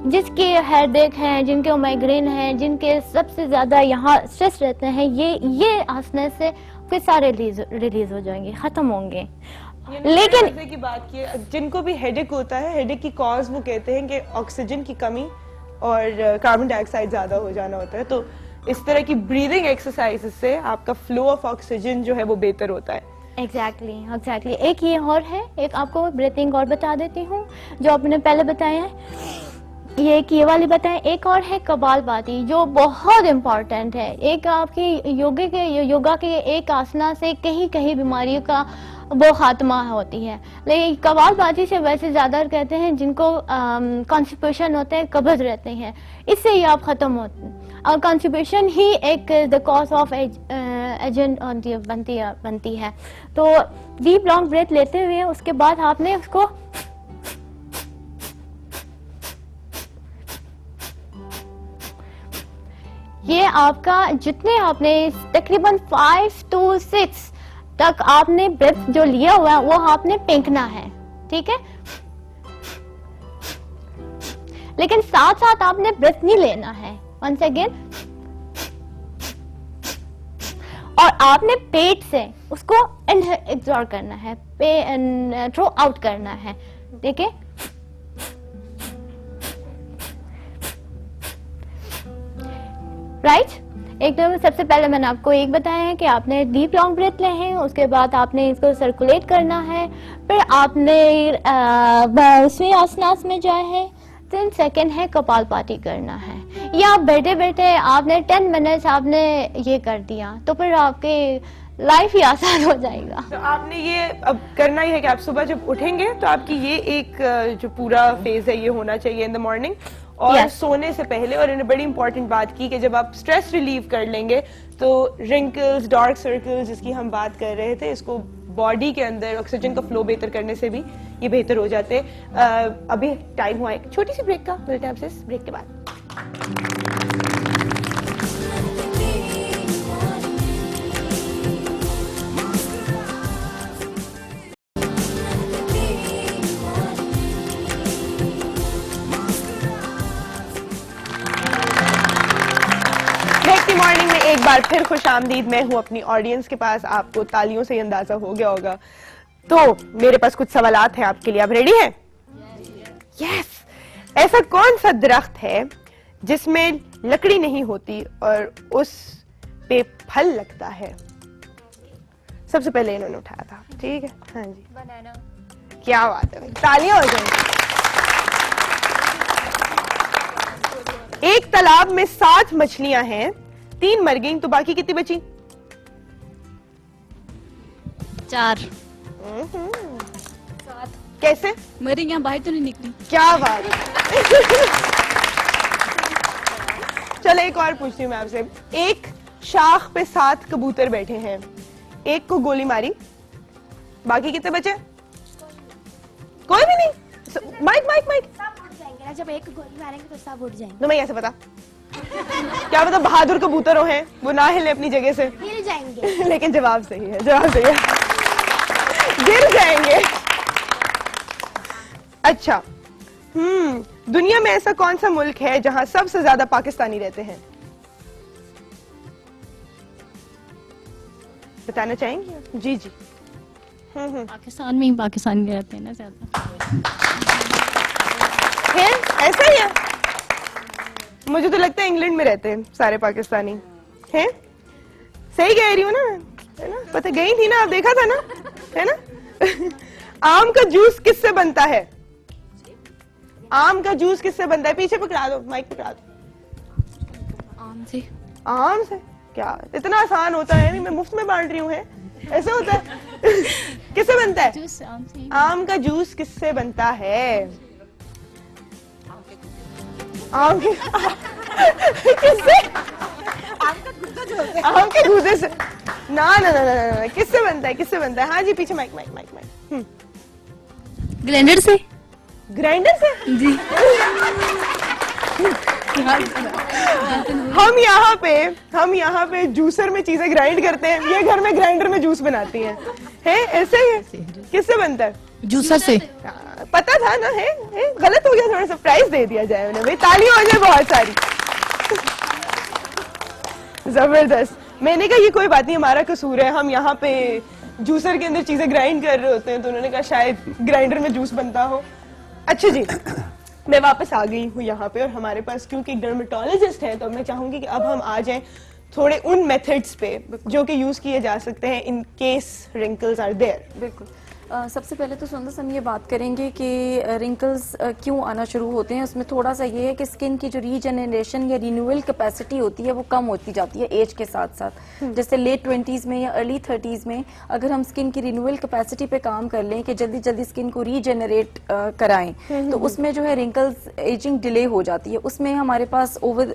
S4: जिसके हेडेक है, जिनके माइग्रेन है, जिनके सबसे ज्यादा यहाँ स्ट्रेस रहते हैं, ये हंसने से फिर सारे रिलीज हो जाएंगे, खत्म होंगे।
S1: लेकिन की बात की, जिनको भी हेडेक होता है, हेडेक की कॉज वो कहते हैं कि ऑक्सीजन की कमी और कार्बन डाइऑक्साइड ज्यादा हो जाना होता है। तो इस तरह की ब्रीदिंग एक्सरसाइज से आपका फ्लो ऑफ ऑक्सीजन जो है वो बेहतर होता है।
S4: एग्जैक्टली। एक ये और है, एक आपको ब्रीथिंग और बता देती हूँ जो आपने पहले बताया है, ये वाली बताएं। एक और है कपालभाति जो बहुत इम्पोर्टेंट है। एक आपकी योगा के एक आसना से कहीं बीमारियों का वो खात्मा होती है। लेकिन कपालभाति से वैसे ज़्यादा कहते हैं जिनको कॉन्स्टिपेशन होते हैं, कब्ज रहते हैं, इससे ही आप ख़त्म होते हैं। और कॉन्स्टिपेशन ही एक द कॉज ऑफ एजेंट बनती है। तो डीप लॉन्ग ब्रेथ लेते हुए उसके बाद आपने उसको ये आपका जितने आपने तकरीबन 5 to 6 तक आपने ब्रेथ जो लिया हुआ है वो आपने फेंकना है, ठीक है। लेकिन साथ साथ आपने ब्रेथ नहीं लेना है। वंस अगेन, और आपने पेट से उसको एब्जॉर्ब करना है, थ्रो आउट करना है, ठीक है। राइट। एकदम सबसे पहले मैंने आपको एक बताया है कि आपने डीप लॉन्ग ब्रेथ ले हैं, उसके बाद आपने इसको सर्कुलेट करना है, फिर आपने उसमें आसनास में जाए हैं, 10 सेकेंड है कपालभाति करना है। या आप बैठे बैठे आपने 10 मिनट्स आपने ये कर दिया तो फिर आपके लाइफ ही आसान हो जाएगा।
S1: तो आपने ये अब करना ही है कि आप सुबह जब उठेंगे तो आपकी ये एक जो पूरा फेज है ये होना चाहिए इन द मॉर्निंग। और
S4: Yes.
S1: सोने से पहले। और इन्होंने बड़ी इंपॉर्टेंट बात की कि जब आप स्ट्रेस रिलीव कर लेंगे तो रिंकल्स, डार्क सर्कल्स जिसकी हम बात कर रहे थे, इसको बॉडी के अंदर ऑक्सीजन का फ्लो बेहतर करने से भी ये बेहतर हो जाते हैं। अभी टाइम हुआ एक छोटी सी ब्रेक का, मिलते हैं आपसे इस ब्रेक के बाद। मॉर्निंग में एक बार फिर खुश आमदीद। मैं हूं अपनी ऑडियंस के पास, आपको तालियों से ही अंदाजा हो गया होगा। तो मेरे पास कुछ सवालात हैं आपके लिए, आप रेडी हैं? यस। ऐसा कौन सा दरख्त है जिसमें लकड़ी नहीं होती और उस पे फल लगता है? सबसे पहले इन्होंने उठाया था, ठीक है। हाँ जी,
S4: बनाना।
S1: क्या बात है, तालियां हो जाएंगी। एक तालाब में 7 मछलियां हैं, 3 मर गई, तो बाकी कितनी बची?
S11: 4।
S1: कैसे?
S11: मेरे यहाँ बाहर तो नहीं निकली।
S1: क्या बात है। चलो एक और पूछती हूँ मैं आपसे। एक शाख पे 7 कबूतर बैठे हैं, एक को गोली मारी, बाकी कितने बचे? कोई भी नहीं। Mic mic mic.
S4: सब उड़ जाएंगे ना, जब एक गोली मारेंगे तो सब उड़ जाएंगे।
S1: तुम्हें कैसे पता? क्या पता बहादुर कबूतर हो हैं, वो ना हिले अपनी जगह से।
S4: हिल जाएंगे।
S1: लेकिन जवाब सही है, जवाब सही है। गिर जाएंगे। अच्छा, दुनिया में ऐसा कौन सा मुल्क है जहां सबसे ज्यादा पाकिस्तानी रहते हैं? बताना चाहेंगे? जी जी।
S11: पाकिस्तान में ही पाकिस्तानी रहते हैं ना ज्यादा।
S1: है ऐसा ही है? मुझे तो लगता है इंग्लैंड में रहते हैं सारे पाकिस्तानी। हैं? सही कह रही हूँ ना, है ना? पता गई थी ना, आप देखा था ना, है ना? आम का जूस किससे बनता है? आम का जूस किससे बनता है? पीछे पकड़ा दो, माइक पकड़ा दो।
S11: आम से।
S1: आम से? क्या इतना आसान होता है? नहीं, मैं मुफ्त में बांट रही हूँ, है ऐसा होता है? किससे बनता है
S11: जूस? आम से।
S1: आम का जूस किससे बनता है? आम के किससे? आम के गूदे से? ना ना ना ना ना, किससे बनता है? किससे बनता है? हाँ जी, पीछे mic mic mic mic.
S11: Grinder से।
S1: ग्राइंडर से?
S11: जी।
S1: हम यहाँ पे जूसर में चीजें ग्राइंड करते हैं, ये घर में ग्राइंडर में जूस बनाती हैं। है ऐसे ही है? किससे बनता है?
S11: जूसर से।
S1: पता था ना, है गलत हो गया, थोड़ा सरप्राइज दे दिया जाए उन्हें। भाई तालियां हो जाए बहुत सारी। जबरदस्त। मैंने कहा ये कोई बात नहीं, हमारा कसूर है, हम यहाँ पे जूसर के अंदर चीजें ग्राइंड कर रहे होते हैं, तो उन्होंने कहा शायद ग्राइंडर में जूस बनता हो। अच्छा जी, मैं वापस आ गई हूँ यहाँ पे, और हमारे पास क्योंकि एक डर्मेटोलॉजिस्ट है, तो मैं चाहूंगी कि अब हम आ जाएं थोड़े उन मेथड्स पे जो कि यूज किए जा सकते हैं in case wrinkles are there.
S6: बिल्कुल। सबसे पहले तो सुंदर हम ये बात करेंगे कि रिंकल्स क्यों आना शुरू होते हैं। उसमें थोड़ा सा ये है कि स्किन की जो रीजनरेशन या रिन्यूअल कैपेसिटी होती है वो कम होती जाती है एज के साथ साथ। जैसे लेट 20s में या अर्ली 30s में अगर हम स्किन की रिन्यूअल कैपेसिटी पे काम कर लें कि जल्दी जल्दी स्किन को रीजनरेट कराएं, तो उसमें जो है रिंकल्स एजिंग डिले हो जाती है। उसमें हमारे पास ओवर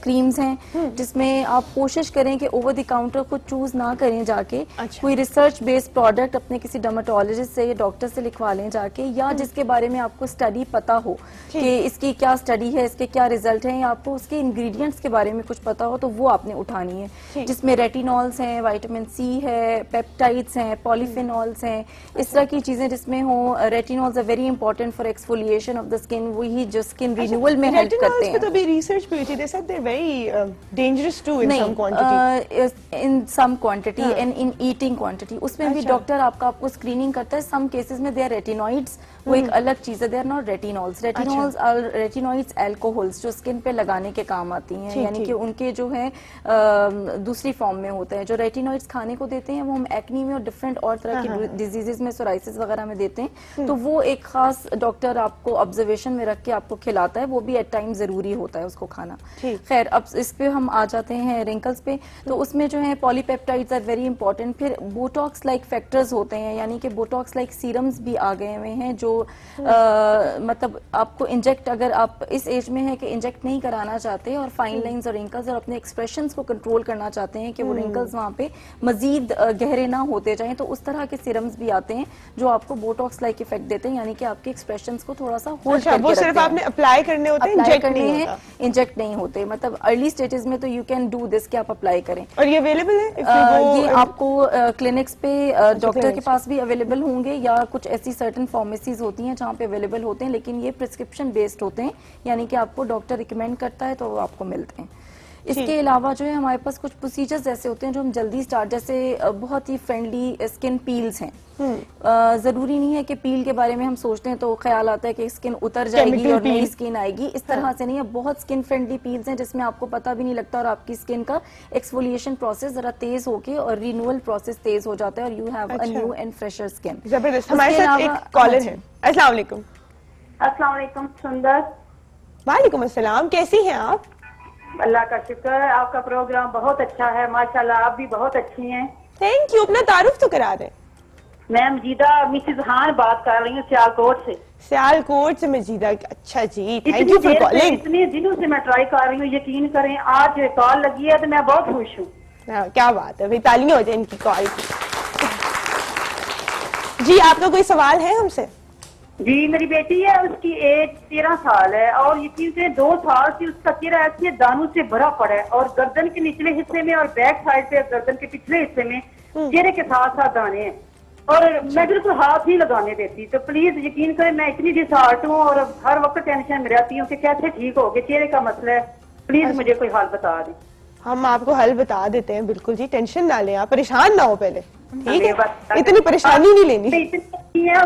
S6: क्रीम्स हैं जिसमें आप कोशिश करें कि ओवर द काउंटर को चूज ना करें जाके।
S1: अच्छा।
S6: कोई रिसर्च बेस्ड प्रोडक्ट अपने किसी डर्मेटोलॉजिस्ट से या डॉक्टर से लिखवा लें जाके, या जिसके बारे में आपको स्टडी पता हो कि इसकी क्या स्टडी है, इसके क्या रिजल्ट हैं, या आपको उसके इंग्रेडिएंट्स के बारे में कुछ पता हो, तो वो आपने उठानी है। जिसमें रेटिनॉल्स हैं, विटामिन सी है, पेप्टाइड्स हैं, पॉलीफेनॉल्स हैं, इस तरह की चीजें जिसमें हो। Retinols are very important for exfoliation of the skin, वही जो स्किन रिन्यूअल में हेल्प करते हैं।
S1: तो भी रिसर्च भी हुई थी, they said they're very dangerous too in some quantity.
S6: in some quantity and in eating quantity, उसमें भी डॉक्टर आपको स्क्रीनिंग करता है। सम केसेस में दे आर रेटिनॉइड्स, वो एक अलग चीज है, they are not retinols. Retinols are retinoids alcohols जो स्किन पे लगाने के काम आती हैं, यानी कि उनके जो है दूसरी फॉर्म में होते हैं। जो रेटिनॉइड्स खाने को देते हैं वो हम एक्नी में और डिफरेंट और तरह की डिजीजेस में, सोराइसिस वगैरह में देते हैं, तो वो एक खास डॉक्टर आपको ऑब्जर्वेशन में रख के आपको खिलाता है, वो भी एट टाइम जरूरी होता है उसको खाना। खैर, अब इस पे हम आ जाते हैं रिंकल्स पे। तो उसमें जो है पॉलीपेप्टाइड्स आर वेरी इंपॉर्टेंट। फिर बोटॉक्स लाइक फैक्टर्स होते हैं, यानी यानी कि बोटॉक्स लाइक सीरम्स भी आ गए हुए हैं जो मतलब आपको इंजेक्ट, अगर आप इस एज में है कि इंजेक्ट नहीं कराना चाहते और फाइन लाइंस और रिंकल्स और अपने एक्सप्रेशंस को कंट्रोल करना चाहते हैं कि वो रिंकल्स वहाँ पे मजीद गहरे ना होते जाएं, तो उस तरह के सीरम्स भी आते हैं जो आपको बोटॉक्स लाइक इफेक्ट देते हैं, यानी कि आपके एक्सप्रेशंस को थोड़ा सा होल्ड करके
S1: वो सिर्फ आपने अप्लाई करने होते हैं, इंजेक्ट नहीं होता।
S6: इंजेक्ट नहीं होते, मतलब अर्ली स्टेजेस में तो यू कैन डू दिस कि आप अप्लाई करें।
S1: और ये अवेलेबल है
S6: ये आपको क्लिनिक्स पे डॉक्टर के पास भी अवेलेबल होंगे या कुछ ऐसी सर्टेन फार्मेसीज होती हैं जहाँ पे अवेलेबल होते हैं, लेकिन ये प्रिस्क्रिप्शन बेस्ड होते हैं, यानी कि आपको डॉक्टर रिकमेंड करता है तो वो आपको मिलते हैं। इसके अलावा जो है हमारे पास कुछ प्रोसीजर्स ऐसे होते हैं जो हम जल्दी स्टार्ट, जैसे बहुत ही फ्रेंडली स्किन पील्स हैं। जरूरी नहीं है कि पील के बारे में हम सोचते हैं तो ख्याल आता है कि स्किन उतर जाएगी और नई स्किन आएगी, इस तरह से नहीं है। बहुत स्किन फ्रेंडली पील्स हैं जिसमें आपको पता भी नहीं लगता और आपकी स्किन का एक्सफोलिएशन प्रोसेस जरा तेज होके और रिन्यूअल प्रोसेस तेज हो जाता है और you have a new and fresher skin.
S1: जबरदस्त। हमारे साथ एक कॉलर है। अस्सलाम वालेकुम।
S10: अस्सलाम वालेकुम सुंदर।
S1: वालेकुम अस्सलाम, कैसी हैं आप?
S10: अल्लाह का शुक्र है, आपका प्रोग्राम बहुत अच्छा है माशाल्लाह, आप भी बहुत अच्छी हैं।
S1: Thank you. अपना तारुफ तो करा दें।
S10: मैं मजीदा मिसेज खान बात कर रही हूँ सियालकोट से।
S1: सियालकोट से मजीदा। अच्छा जी, थैंक यू फॉर कॉलिंग।
S10: इतने दिनों से मैं ट्राई कर रही हूँ, यकीन करें आज कॉल लगी है तो मैं बहुत खुश हूँ।
S1: क्या बात है भाई, तालियां हो जाए इनकी कॉल की। जी आपका कोई सवाल है हमसे?
S10: जी मेरी बेटी है, उसकी एज 13 साल है और यकीन से 2 साल से उसका चेहरा ऐसे दानों से भरा पड़ा है और गर्दन के निचले हिस्से में और बैक साइड पे गर्दन के पिछले हिस्से में चेहरे के साथ साथ दाने हैं और मैं बिल्कुल हाथ नहीं लगाने देती। तो प्लीज यकीन करें, मैं इतनी डिसहार्ट हूँ और हर वक्त टेंशन में रहती हूँ कि कैसे ठीक हो गए, चेहरे का मसला है, प्लीज मुझे कोई हल बता दें।
S1: हम आपको हल बता देते हैं, बिल्कुल जी, टेंशन ना लें आप, परेशान ना हो पहले, ठीक है? इतनी परेशानी नहीं लेनी।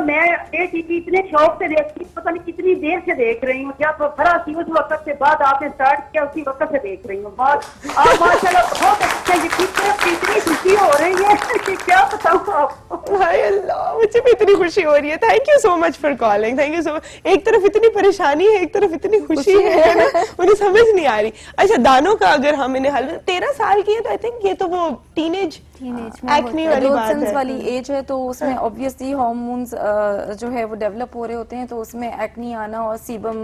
S10: मैं ये टीवी इतने शौक से देखती हूँ, पता नहीं कितनी देर से देख रही हूँ, जब भरा थी उस वक्त से बाद आपने स्टार्ट किया उसी वक्त से देख रही हूँ। आप माशाल्लाह बहुत अच्छा, इतनी खुशी हो रही है कि क्या बताऊँ आपको।
S1: हाय अल्लाह, मुझे भी इतनी खुशी हो रही है। Thank you so much for calling, thank you so much. एक तरफ इतनी परेशानी है, एक तरफ इतनी खुशी है ना, मुझे समझ नहीं आ रही। अच्छा, दानों का अगर हम इन्हें हल, 13 साल की है तो आई थिंक ये तो वो टीनेज एक्ने वाली बात है,
S6: वाली एज है, तो उसमें ऑब्वियसली हार्मोन्स जो है वो डेवलप हो रहे होते हैं, तो उसमें एक्ने आना और सीबम,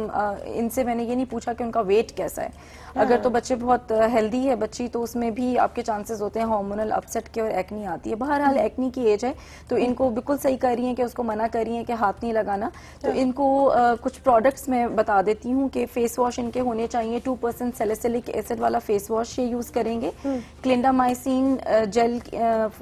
S6: इनसे मैंने ये नहीं पूछा कि उनका वेट कैसा है। अगर तो बच्चे बहुत हेल्दी है बच्ची, तो उसमें भी आपके चांसेस होते हैं हार्मोनल अपसेट के और एक्ने आती है। बहरहाल एक्ने की एज है तो इनको बिल्कुल सही कर रही हैं कि उसको मना कर रही हैं कि हाथ नहीं लगाना। तो इनको कुछ प्रोडक्ट्स मैं बता देती हूँ कि फेस वॉश इनके होने चाहिए। 2% सैलिसिलिक एसिड वाला फेस वॉश ये यूज करेंगे। क्लिंडामाइसिन जेल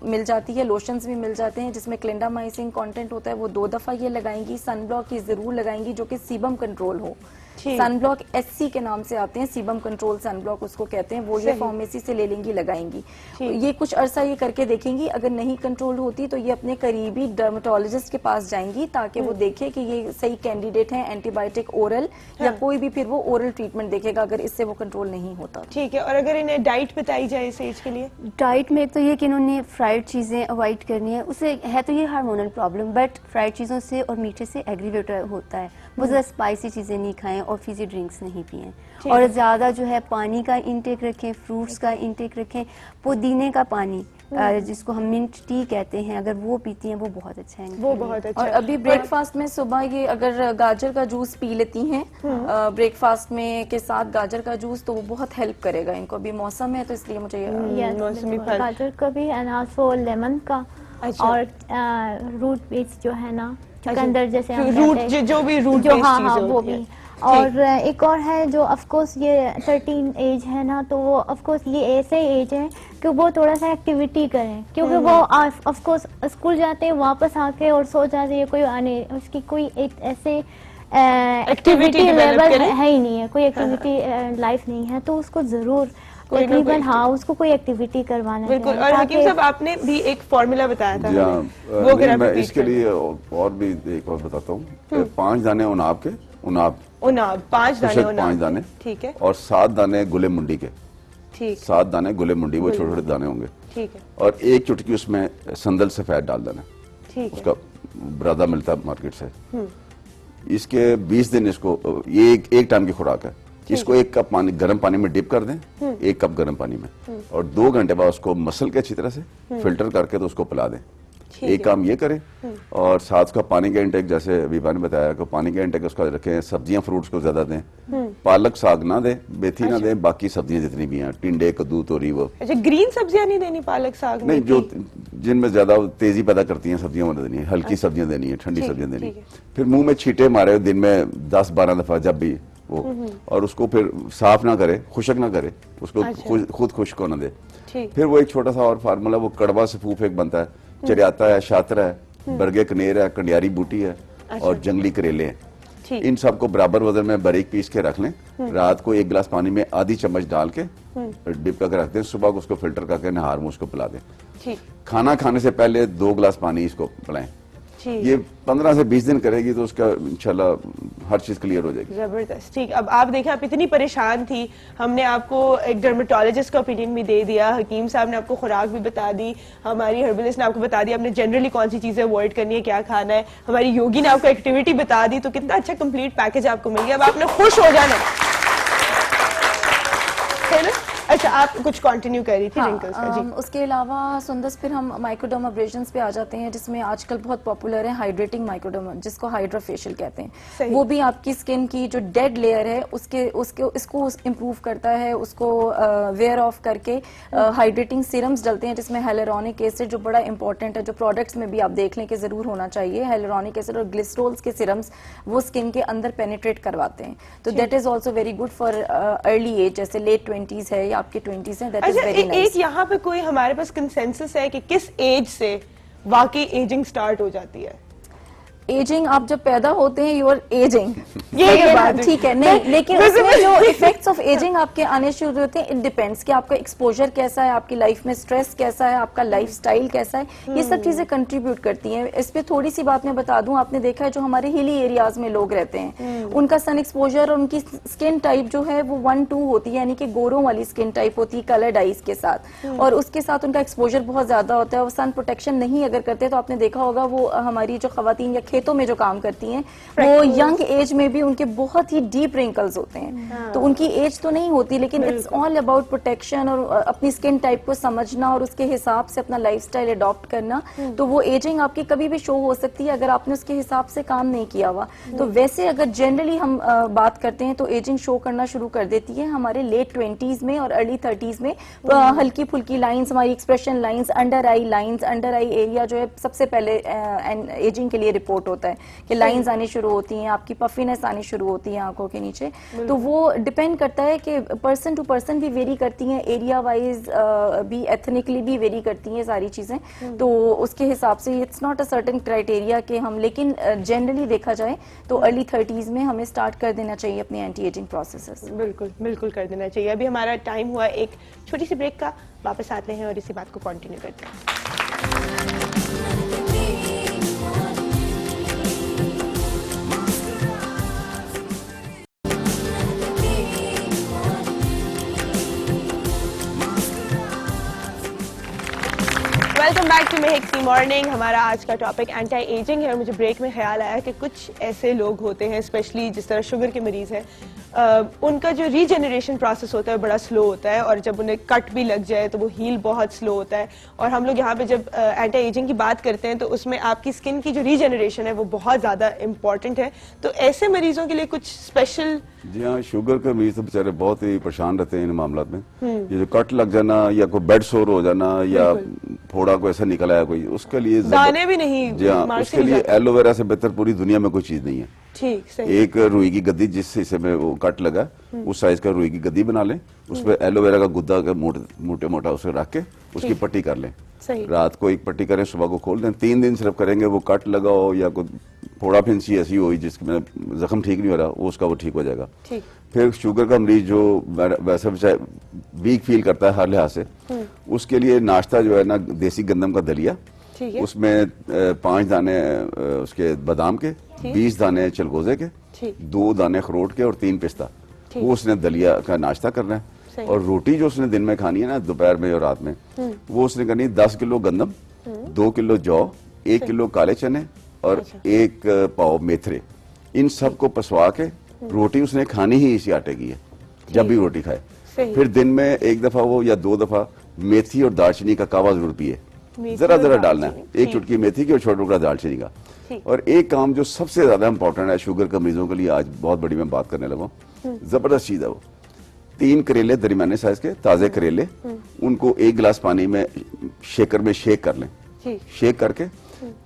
S6: मिल जाती है, लोशंस भी मिल जाते हैं जिसमें क्लिंडामाइसिन कंटेंट होता है, वो 2 दफा ये लगाएंगी। सनब्लॉक ये जरूर लगाएंगी जो कि सीबम कंट्रोल हो। सनब्लॉक SC के नाम से आते हैं, सीबम कंट्रोल सनब्लॉक उसको कहते हैं, वो ये फार्मेसी से ले लेंगी, लगाएंगी। ये कुछ अरसा ये करके देखेंगी, अगर नहीं कंट्रोल होती तो ये अपने करीबी डर्मेटोलॉजिस्ट के पास जाएंगी ताकि वो देखे कि ये सही कैंडिडेट है एंटीबायोटिक ओरल या कोई भी फिर वो ओरल ट्रीटमेंट देखेगा अगर इससे वो कंट्रोल नहीं होता।
S1: ठीक है। और अगर इन्हें डाइट बताई जाए इस एज के लिए?
S9: डाइट में तो ये कि इन्होंने फ्राइड चीज़ें अवॉइड करनी है, उसे है तो ये हार्मोनल प्रॉब्लम, बट फ्राइड चीज़ों से और मीठे से एग्रीवेट होता है। वो ज़्यादा स्पाइसी चीज़ें नहीं खाएं और फीजी ड्रिंक्स नहीं पिएं और ज़्यादा जो है पानी का इंटेक रखें, फ्रूट्स का इंटेक रखें। पुदीने का पानी जिसको हम मिंट टी कहते हैं, अगर वो पीती हैं वो बहुत अच्छा है,
S1: वो बहुत अच्छा।
S6: और अभी ब्रेकफास्ट में सुबह ये अगर गाजर का जूस पी लेती हैं ब्रेकफास्ट में के साथ गाजर का जूस, तो वो बहुत हेल्प करेगा इनको। अभी मौसम है तो इसलिए मुझे
S4: गाजर का भी एंड आल्सो लेमन का और रूट बीट्स जो है ना, चुकंदर जैसे
S1: रूट जो भी रूट बेस्ड
S4: हाँ हाँ वो भी। और एक और है जो ऑफ कोर्स ये 13 एज है ना, तो वो ऑफ कोर्स ये ऐसे एज है कि वो थोड़ा सा एक्टिविटी करें, क्योंकि वो ऑफ कोर्स स्कूल जाते हैं वापस आके और सो जाते हैं, कोई आने उसकी कोई एक ऐसे एक्टिविटी लेवल है ही नहीं है, कोई एक्टिविटी लाइफ नहीं है, तो उसको जरूर तकरीबन हाँ उसको कोई एक्टिविटी करवाना चाहिए।
S1: बिल्कुल। और हकीम साहब आपने भी एक फॉर्मूला बताया था,
S7: वो अगर मैं इसके लिए और भी एक और बताता हूँ। 5 दाने उनाब के, उनाब
S1: 5
S7: दाने,
S1: ठीक है,
S7: और 7 दाने गुले मुंडी के,
S1: ठीक,
S7: 7 दाने गुले मुंडी, वो छोटे छोटे दाने होंगे,
S1: ठीक है, और
S7: 1 चुटकी उसमें संदल सफेद डाल देना,
S1: ठीक है,
S7: उसका बरादा मिलता है मार्केट से। इसके 20 दिन इसको, ये एक टाइम की खुराक है, इसको 1 कप पानी गर्म पानी में डिप कर दें, 1 कप गर्म पानी में, और 2 घंटे बाद उसको मसल के अच्छी तरह से फिल्टर करके तो उसको पिला दें। एक काम ये करें, और साथ का पानी का इंटेक, जैसे विभा ने बताया कि पानी का इंटेक उसका रखें, सब्जियां फ्रूट्स को ज्यादा दें, पालक साग ना दें, मेथी ना दें, बाकी सब्जियां जितनी भी हैं, टिंडे, कद्दू, तोरी, वो
S1: अच्छा ग्रीन सब्जियां नहीं देनी, पालक साग
S7: नहीं,
S1: मेथी?
S7: जो जिनमें ज्यादा तेजी पैदा करती हैं सब्जियां वो देनी है, हल्की सब्जियां देनी है, ठंडी सब्जियां देनी है। फिर मुंह में छींटे मारे दिन में 10-12 दफा जब भी वो, और उसको फिर साफ ना करे, खुशक ना करे, उसको खुद खुश्क होना दे। फिर वो एक छोटा सा और फार्मूला, वो कड़वा सफूफ एक बनता है, चरियाता है, शातरा है, बरगे कनेर है, कंडियारी बूटी है, और जंगली करेले हैं। इन सबको बराबर वजन में बारीक पीस के रख लें, रात को 1 गिलास पानी में आधी चम्मच डाल के डिप करके रख दें, सुबह को उसको फिल्टर करके नहार में उसको पिला दें। खाना खाने से पहले 2 गिलास पानी इसको पिलाएं। ये 15 से 20 दिन करेगी तो उसका इंशाल्लाह हर चीज क्लियर हो जाएगी।
S1: जबरदस्त। ठीक, अब आप देखें, आप इतनी परेशान थी, हमने आपको एक डर्मेटोलॉजिस्ट का ओपिनियन भी दे दिया, हकीम साहब ने आपको खुराक भी बता दी, हमारी हर्बलिस्ट ने आपको बता दिया आपने जनरली कौन सी चीजें अवॉइड करनी है, क्या खाना है, हमारी योगी ने आपको एक्टिविटी बता दी, तो कितना अच्छा कंप्लीट पैकेज आपको मिल गया। अब आपने खुश हो जाना है ना। अच्छा, आप कुछ कंटिन्यू कर रही थी रिंकल्स का? जी।
S6: उसके अलावा सुंदस फिर हम माइक्रोडर्माब्रेशंस पे आ जाते हैं, जिसमें आजकल बहुत पॉपुलर है हाइड्रेटिंग माइक्रोडर्मा, जिसको हाइड्रा फेशियल कहते हैं। वो भी आपकी स्किन की जो डेड लेयर है इसको इम्प्रूव करता है, उसको वेयर ऑफ करके हाइड्रेटिंग सीरम्स डलते हैं, जिसमें हेलुरोनिक एसिड जो बड़ा इंपॉर्टेंट है, जो प्रोडक्ट्स में भी आप देख लें कि जरूर होना चाहिए, हेलुरोनिक एसिड और ग्लिसरोल्स के सीरम्स वो स्किन के अंदर पेनिट्रेट करवाते हैं, तो that is also very good for early age, जैसे लेट 20s है या आपके 20s हैं, दैट इज वेरी नाइस।
S1: एक यहाँ पे कोई हमारे पास कंसेंसस है कि किस एज से वाकई एजिंग स्टार्ट हो जाती है?
S6: एजिंग, आप जब पैदा होते हैं यू आर एजिंग,
S1: ये बात
S6: ठीक है, नहीं, लेकिन उसमें जो इफेक्ट्स ऑफ एजिंग आपके आने शुरू होते हैं, इट डिपेंड्स कि आपका एक्सपोजर कैसा है, आपकी लाइफ में स्ट्रेस कैसा है, आपका लाइफस्टाइल कैसा है, ये सब चीजें कंट्रीब्यूट करती हैं। इस पे थोड़ी सी बात मैं बता दूं, आपने देखा है जो हमारे हिली एरियाज में लोग रहते हैं, उनका सन एक्सपोजर और उनकी स्किन टाइप जो है वो 1-2 होती है, यानी कि गोरों वाली स्किन टाइप होती है कलर्ड आइज के साथ, और उसके साथ उनका एक्सपोजर बहुत ज्यादा होता है। वो सन प्रोटेक्शन नहीं अगर करते तो आपने देखा होगा वो हमारी जो खवातीन या खेतों में जो काम करती हैं, वो यंग एज में भी उनके बहुत ही डीप रिंकल्स होते हैं, तो उनकी एज तो नहीं होती, लेकिन इट्स ऑल अबाउट प्रोटेक्शन और अपनी स्किन टाइप को समझना और उसके हिसाब से अपना लाइफस्टाइल अडॉप्ट करना। तो वो एजिंग आपकी कभी भी शो हो सकती है अगर आपने उसके हिसाब से काम नहीं किया हुआ। तो वैसे अगर जनरली हम बात करते हैं तो एजिंग शो करना शुरू कर देती है हमारे लेट 20s में और अर्ली 30s में। हल्की फुल्की लाइंस, हमारी एक्सप्रेशन लाइंस, अंडर आई लाइंस, अंडर आई एरिया जो है सबसे पहले एजिंग के लिए रिपोर्ट होता है कि लाइंस आनी शुरू होती हैं, आपकी पफिनेस आनी शुरू होती है आंखों के नीचे। तो वो डिपेंड करता है कि पर्सन टू पर्सन भी वेरी करती हैं, एरिया वाइज भी, एथनिकली भी वेरी करती हैं सारी चीजें, तो उसके हिसाब से it's not a certain criteria कि हम, लेकिन जनरली देखा जाए तो अर्ली 30s में हमें स्टार्ट कर देना चाहिए अपनी एंटी एजिंग प्रोसेसेस।
S1: बिल्कुल बिल्कुल कर देना चाहिए। अभी हमारा टाइम हुआ एक छोटी सी ब्रेक का, वापस आते हैं और इसी बात को कंटिन्यू करते हैं। Welcome back to Mahak the morning. हमारा आज का टॉपिक एंटी एजिंग है और मुझे ब्रेक में ख्याल आया कि कुछ ऐसे लोग होते हैं, स्पेशली जिस तरह शुगर के मरीज हैं, उनका जो रीजनरेशन प्रोसेस होता है बड़ा स्लो होता है, और जब उन्हें कट भी लग जाए तो वो हील बहुत स्लो होता है। और हम लोग यहाँ पे जब एंटी एजिंग की बात करते हैं तो उसमें आपकी स्किन की जो रीजनरेशन है वो बहुत ज़्यादा इंपॉर्टेंट है। तो ऐसे मरीजों के लिए कुछ स्पेशल?
S7: जी हाँ, शुगर के मरीज तो बेचारे बहुत ही परेशान रहते हैं इन मामलों में। ये जो कट लग जाना या कोई बेड सोर हो जाना या फोड़ा को ऐसा निकल आया कोई, उसके लिए
S1: दाने भी नहीं,
S7: जी हाँ, उसके लिए एलोवेरा से बेहतर पूरी दुनिया में कोई चीज नहीं है।
S1: ठीक, सही।
S7: एक रुई की गद्दी, जिस हिस्से में वो कट लगा उस साइज का रुई की गद्दी बना लें, उसमें एलोवेरा का गुद्दा का मोटे मोटा उसे रख के उसकी पट्टी कर लें। रात को एक पट्टी करें, सुबह को खोल दें। 3 दिन सिर्फ करेंगे, वो कट लगा हो या कोई फोड़ा फिंसी ऐसी हो जिसमें जख्म ठीक नहीं हो रहा, वो उसका वो ठीक हो जाएगा। फिर शुगर का मरीज जो वैसे वीक फील करता है हर लिहाज से, उसके लिए नाश्ता जो है ना, देसी गंदम का दलिया, उसमें 5 दाने उसके बादाम के, 20 दाने चलगोजे के, 2 दाने अखरोट के और 3 पिस्ता, वो उसने दलिया का नाश्ता करना है। और रोटी जो उसने दिन में खानी है ना, दोपहर में और रात में, वो उसने करनी 10 किलो गंदम, 2 किलो जौ, 1 किलो काले चने और 1 पाव मेथरे। इन सब को पसवा के रोटी उसने खानी ही इसी आटे की है जब भी रोटी खाए। फिर दिन में 1 दफा वो या 2 दफा मेथी और दालचीनी का कावा जरूर पिए।
S1: मेथी
S7: जरा
S1: और
S7: जरा डालना है,
S1: दालचीनी,
S7: एक चुटकी मेथी की और छोटा टुकड़ा दालचीनी का। और एक काम जो सबसे ज्यादा इंपॉर्टेंट है शुगर के मरीजों के लिए, आज बहुत बड़ी मैं बात करने लगा हूं, जबरदस्त चीज है वो। 3 करेले दरमियाने साइज के ताजे करेले, उनको 1 गिलास पानी में शेकर में शेक कर लें। शेक करके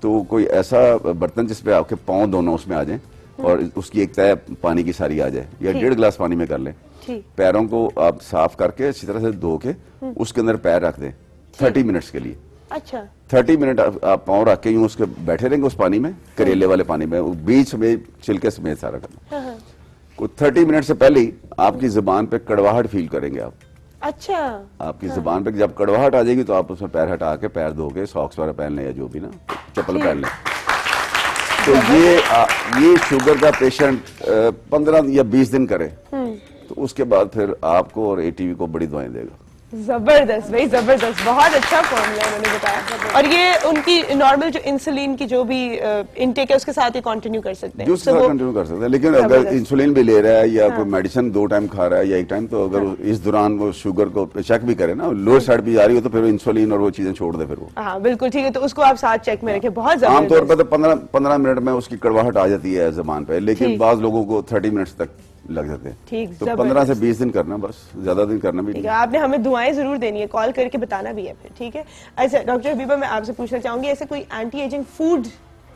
S7: तो कोई ऐसा बर्तन जिसपे आपके पाँव दोनों उसमें आ जाएं और उसकी एक तय पानी की सारी आ जाए, या 1.5 गिलास पानी में कर लें। पैरों को आप साफ करके अच्छी तरह से धो के उसके अंदर पैर रख दें 30 मिनट्स के लिए।
S1: अच्छा
S7: 30 मिनट आप पाँव रख के यूं उसके बैठे रहेंगे उस पानी में, करेले वाले पानी में, बीच में छिलके समेत सारा करना। 30 मिनट से पहले ही आपकी जुबान पे कड़वाहट फील करेंगे आप।
S1: अच्छा
S7: आपकी जुबान पे जब कड़वाहट आ जाएगी तो आप उसमें पैर हटा के पैर धो के सॉक्स वगैरह पहन लें या जो भी ना, चप्पल पहन लें। तो ये शुगर का पेशेंट 15 या 20 दिन करे तो उसके बाद फिर आपको और एटीवी को बड़ी दवाएं देगा।
S1: जबरदस्त भाई, जबरदस्त, बहुत अच्छा फॉर्मूला उन्होंने बताया। और ये उनकी नॉर्मल जो इंसुलिन की जो भी इनटेक है उसके साथ ही कंटिन्यू कर सकते हैं,
S7: उसके साथ कंटिन्यू कर सकते हैं। लेकिन अगर इंसुलिन भी ले रहा है या कोई मेडिसिन 2 टाइम खा रहा है या 1 टाइम, तो अगर इस दौरान वो शुगर को चेक भी करे ना, लोअर साइड भी जा रही हो तो फिर इंसुलिन और वो चीजें छोड़ दे फिर वो।
S1: हाँ बिल्कुल ठीक है, तो उसको आप साथ चेक में रखें। बहुत
S7: आमतौर पर तो 15 मिनट में उसकी कड़वाहट आ जाती है जबान पे, लेकिन बाज लोगों को 30 मिनट्स तक लग जाते हैं।
S1: ठीक,
S7: तो 15 से 20 दिन करना, बस ज्यादा दिन करना भी
S1: ठीक
S7: नहीं।
S1: है। आपने हमें दुआएं जरूर देनी है, कॉल करके बताना भी है फिर, ठीक है। अच्छा डॉक्टर हबीबा, मैं आपसे पूछना चाहूंगी, ऐसे कोई एंटी एजिंग फूड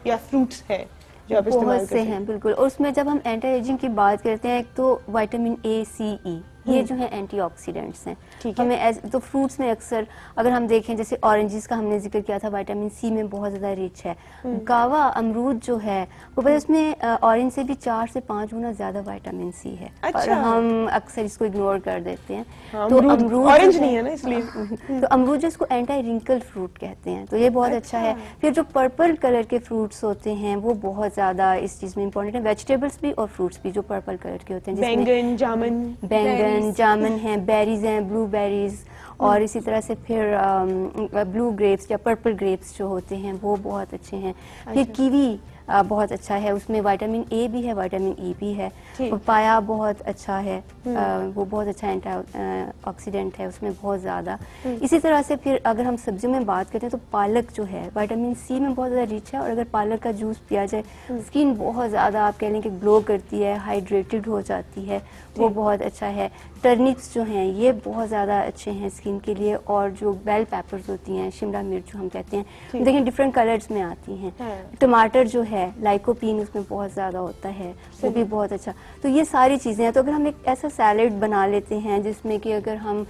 S1: या फ्रूट्स है जो आप इस्तेमाल
S9: बहुत से हैं बिल्कुल। और उसमें जब हम एंटी एजिंग की बात करते हैं, एक तो विटामिन ए, सी, ई, ये जो है एंटीऑक्सीडेंट्स हैं। हमें तो फ्रूट्स में अक्सर अगर हम देखें, जैसे ऑरेंजेस का हमने जिक्र किया था, विटामिन सी में बहुत ज्यादा रिच है। गावा अमरूद जो है वो पता है उसमें ऑरेंज से भी 4 से 5 गुना ज्यादा विटामिन सी है।
S1: अच्छा।
S9: और हम अक्सर इसको इग्नोर कर देते हैं।
S1: हाँ,
S9: तो अमरूद
S1: ऑरेंज नहीं है ना इसलिए।
S9: तो अमरूद जो इसको एंटी रिंकल फ्रूट कहते हैं, तो ये बहुत अच्छा है। फिर जो पर्पल कलर के फ्रूट्स होते हैं वो बहुत ज्यादा इस चीज में इंपॉर्टेंट है। वेजिटेबल्स भी और फ्रूट्स भी जो पर्पल कलर के होते हैं,
S1: बैंगन, जामुन,
S9: जामुन है, बेरीज हैं, ब्लूबेरीज, और इसी तरह से फिर ब्लू ग्रेप्स या पर्पल ग्रेप्स जो होते हैं वो बहुत अच्छे हैं। फिर कीवी बहुत अच्छा है, उसमें विटामिन ए भी है, विटामिन ई भी है। पपाया बहुत अच्छा है, वो बहुत अच्छा एंटी ऑक्सीडेंट है, उसमें बहुत ज़्यादा। इसी तरह से फिर अगर हम सब्जियों में बात करते हैं तो पालक जो है विटामिन सी में बहुत ज़्यादा रिच है, और अगर पालक का जूस पिया जाए स्किन बहुत ज़्यादा आप कह लें कि ग्लो करती है, हाइड्रेटेड हो जाती है, वो बहुत अच्छा है। टर्निप्स जो हैं ये बहुत ज़्यादा अच्छे हैं स्किन के लिए, और जो बेल पेपर्स होती हैं, शिमला मिर्च जो हम कहते हैं, देखिए डिफरेंट कलर्स में आती हैं। टमाटर जो है लाइकोपीन उसमें बहुत ज़्यादा होता है, वो भी बहुत अच्छा। तो ये सारी चीज़ें हैं। तो अगर हम एक ऐसा सैलेड बना लेते हैं जिसमें कि अगर हम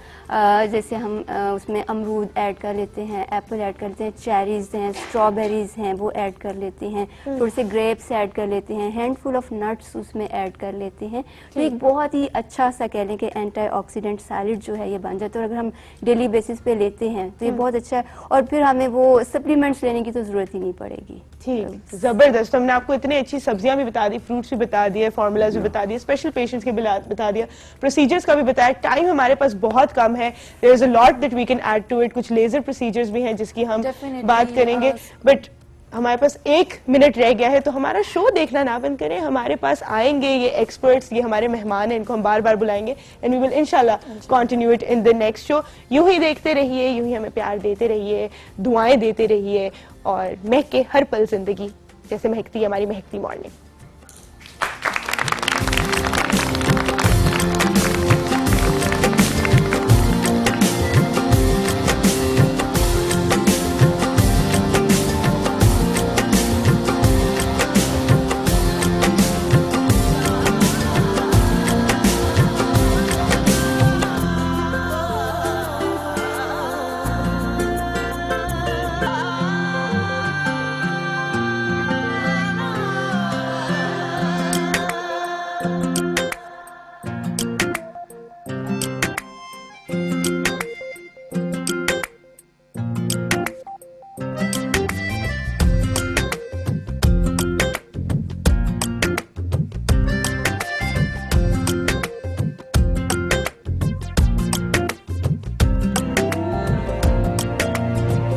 S9: जैसे हम उसमें अमरूद ऐड कर लेते हैं, एप्पल ऐड कर लेते हैं, चेरीज हैं, स्ट्रॉबेरीज हैं वो ऐड कर लेते हैं, थोड़े से ग्रेप्स ऐड कर लेते हैं, हैंडफुल ऑफ नट्स उसमें ऐड कर लेते हैं, तो एक बहुत ही अच्छा सा कह लें कि एंटीऑक्सीडेंट सैलेड जो है ये बन जाता है। और अगर हम डेली बेसिस पे लेते हैं तो ये बहुत अच्छा है, और फिर हमें वो सप्लीमेंट्स लेने की तो जरूरत ही नहीं पड़ेगी।
S1: ठीक, जबरदस्त। हमने आपको इतनी अच्छी सब्जियां भी बता दी, फ्रूट्स भी बता दिए, फॉर्मूलाज भी बता दिए, स्पेशल पेशेंट्स के भी बता दिया, प्रोसीजर्स का भी बताया। टाइम हमारे पास बहुत कम है, there is a lot that we can add to it. कुछ लेजर प्रोसीजर्स भी हैं जिसकी हम बात करेंगे, बट हमारे पास 1 मिनट रह गया है। तो हमारा शो देखना ना बंद करें, हमारे पास आएंगे ये एक्सपर्ट्स, ये हमारे मेहमान हैं, इनको हम बार बार बुलाएंगे, एंड वी विल इंशाल्लाह continue it in the next show. यूं ही देखते रहिए, यूं ही हमें प्यार देते रहिए, दुआएं देते रहिए, और महके हर पल जिंदगी जैसे महकती है हमारी महकती मॉर्निंग।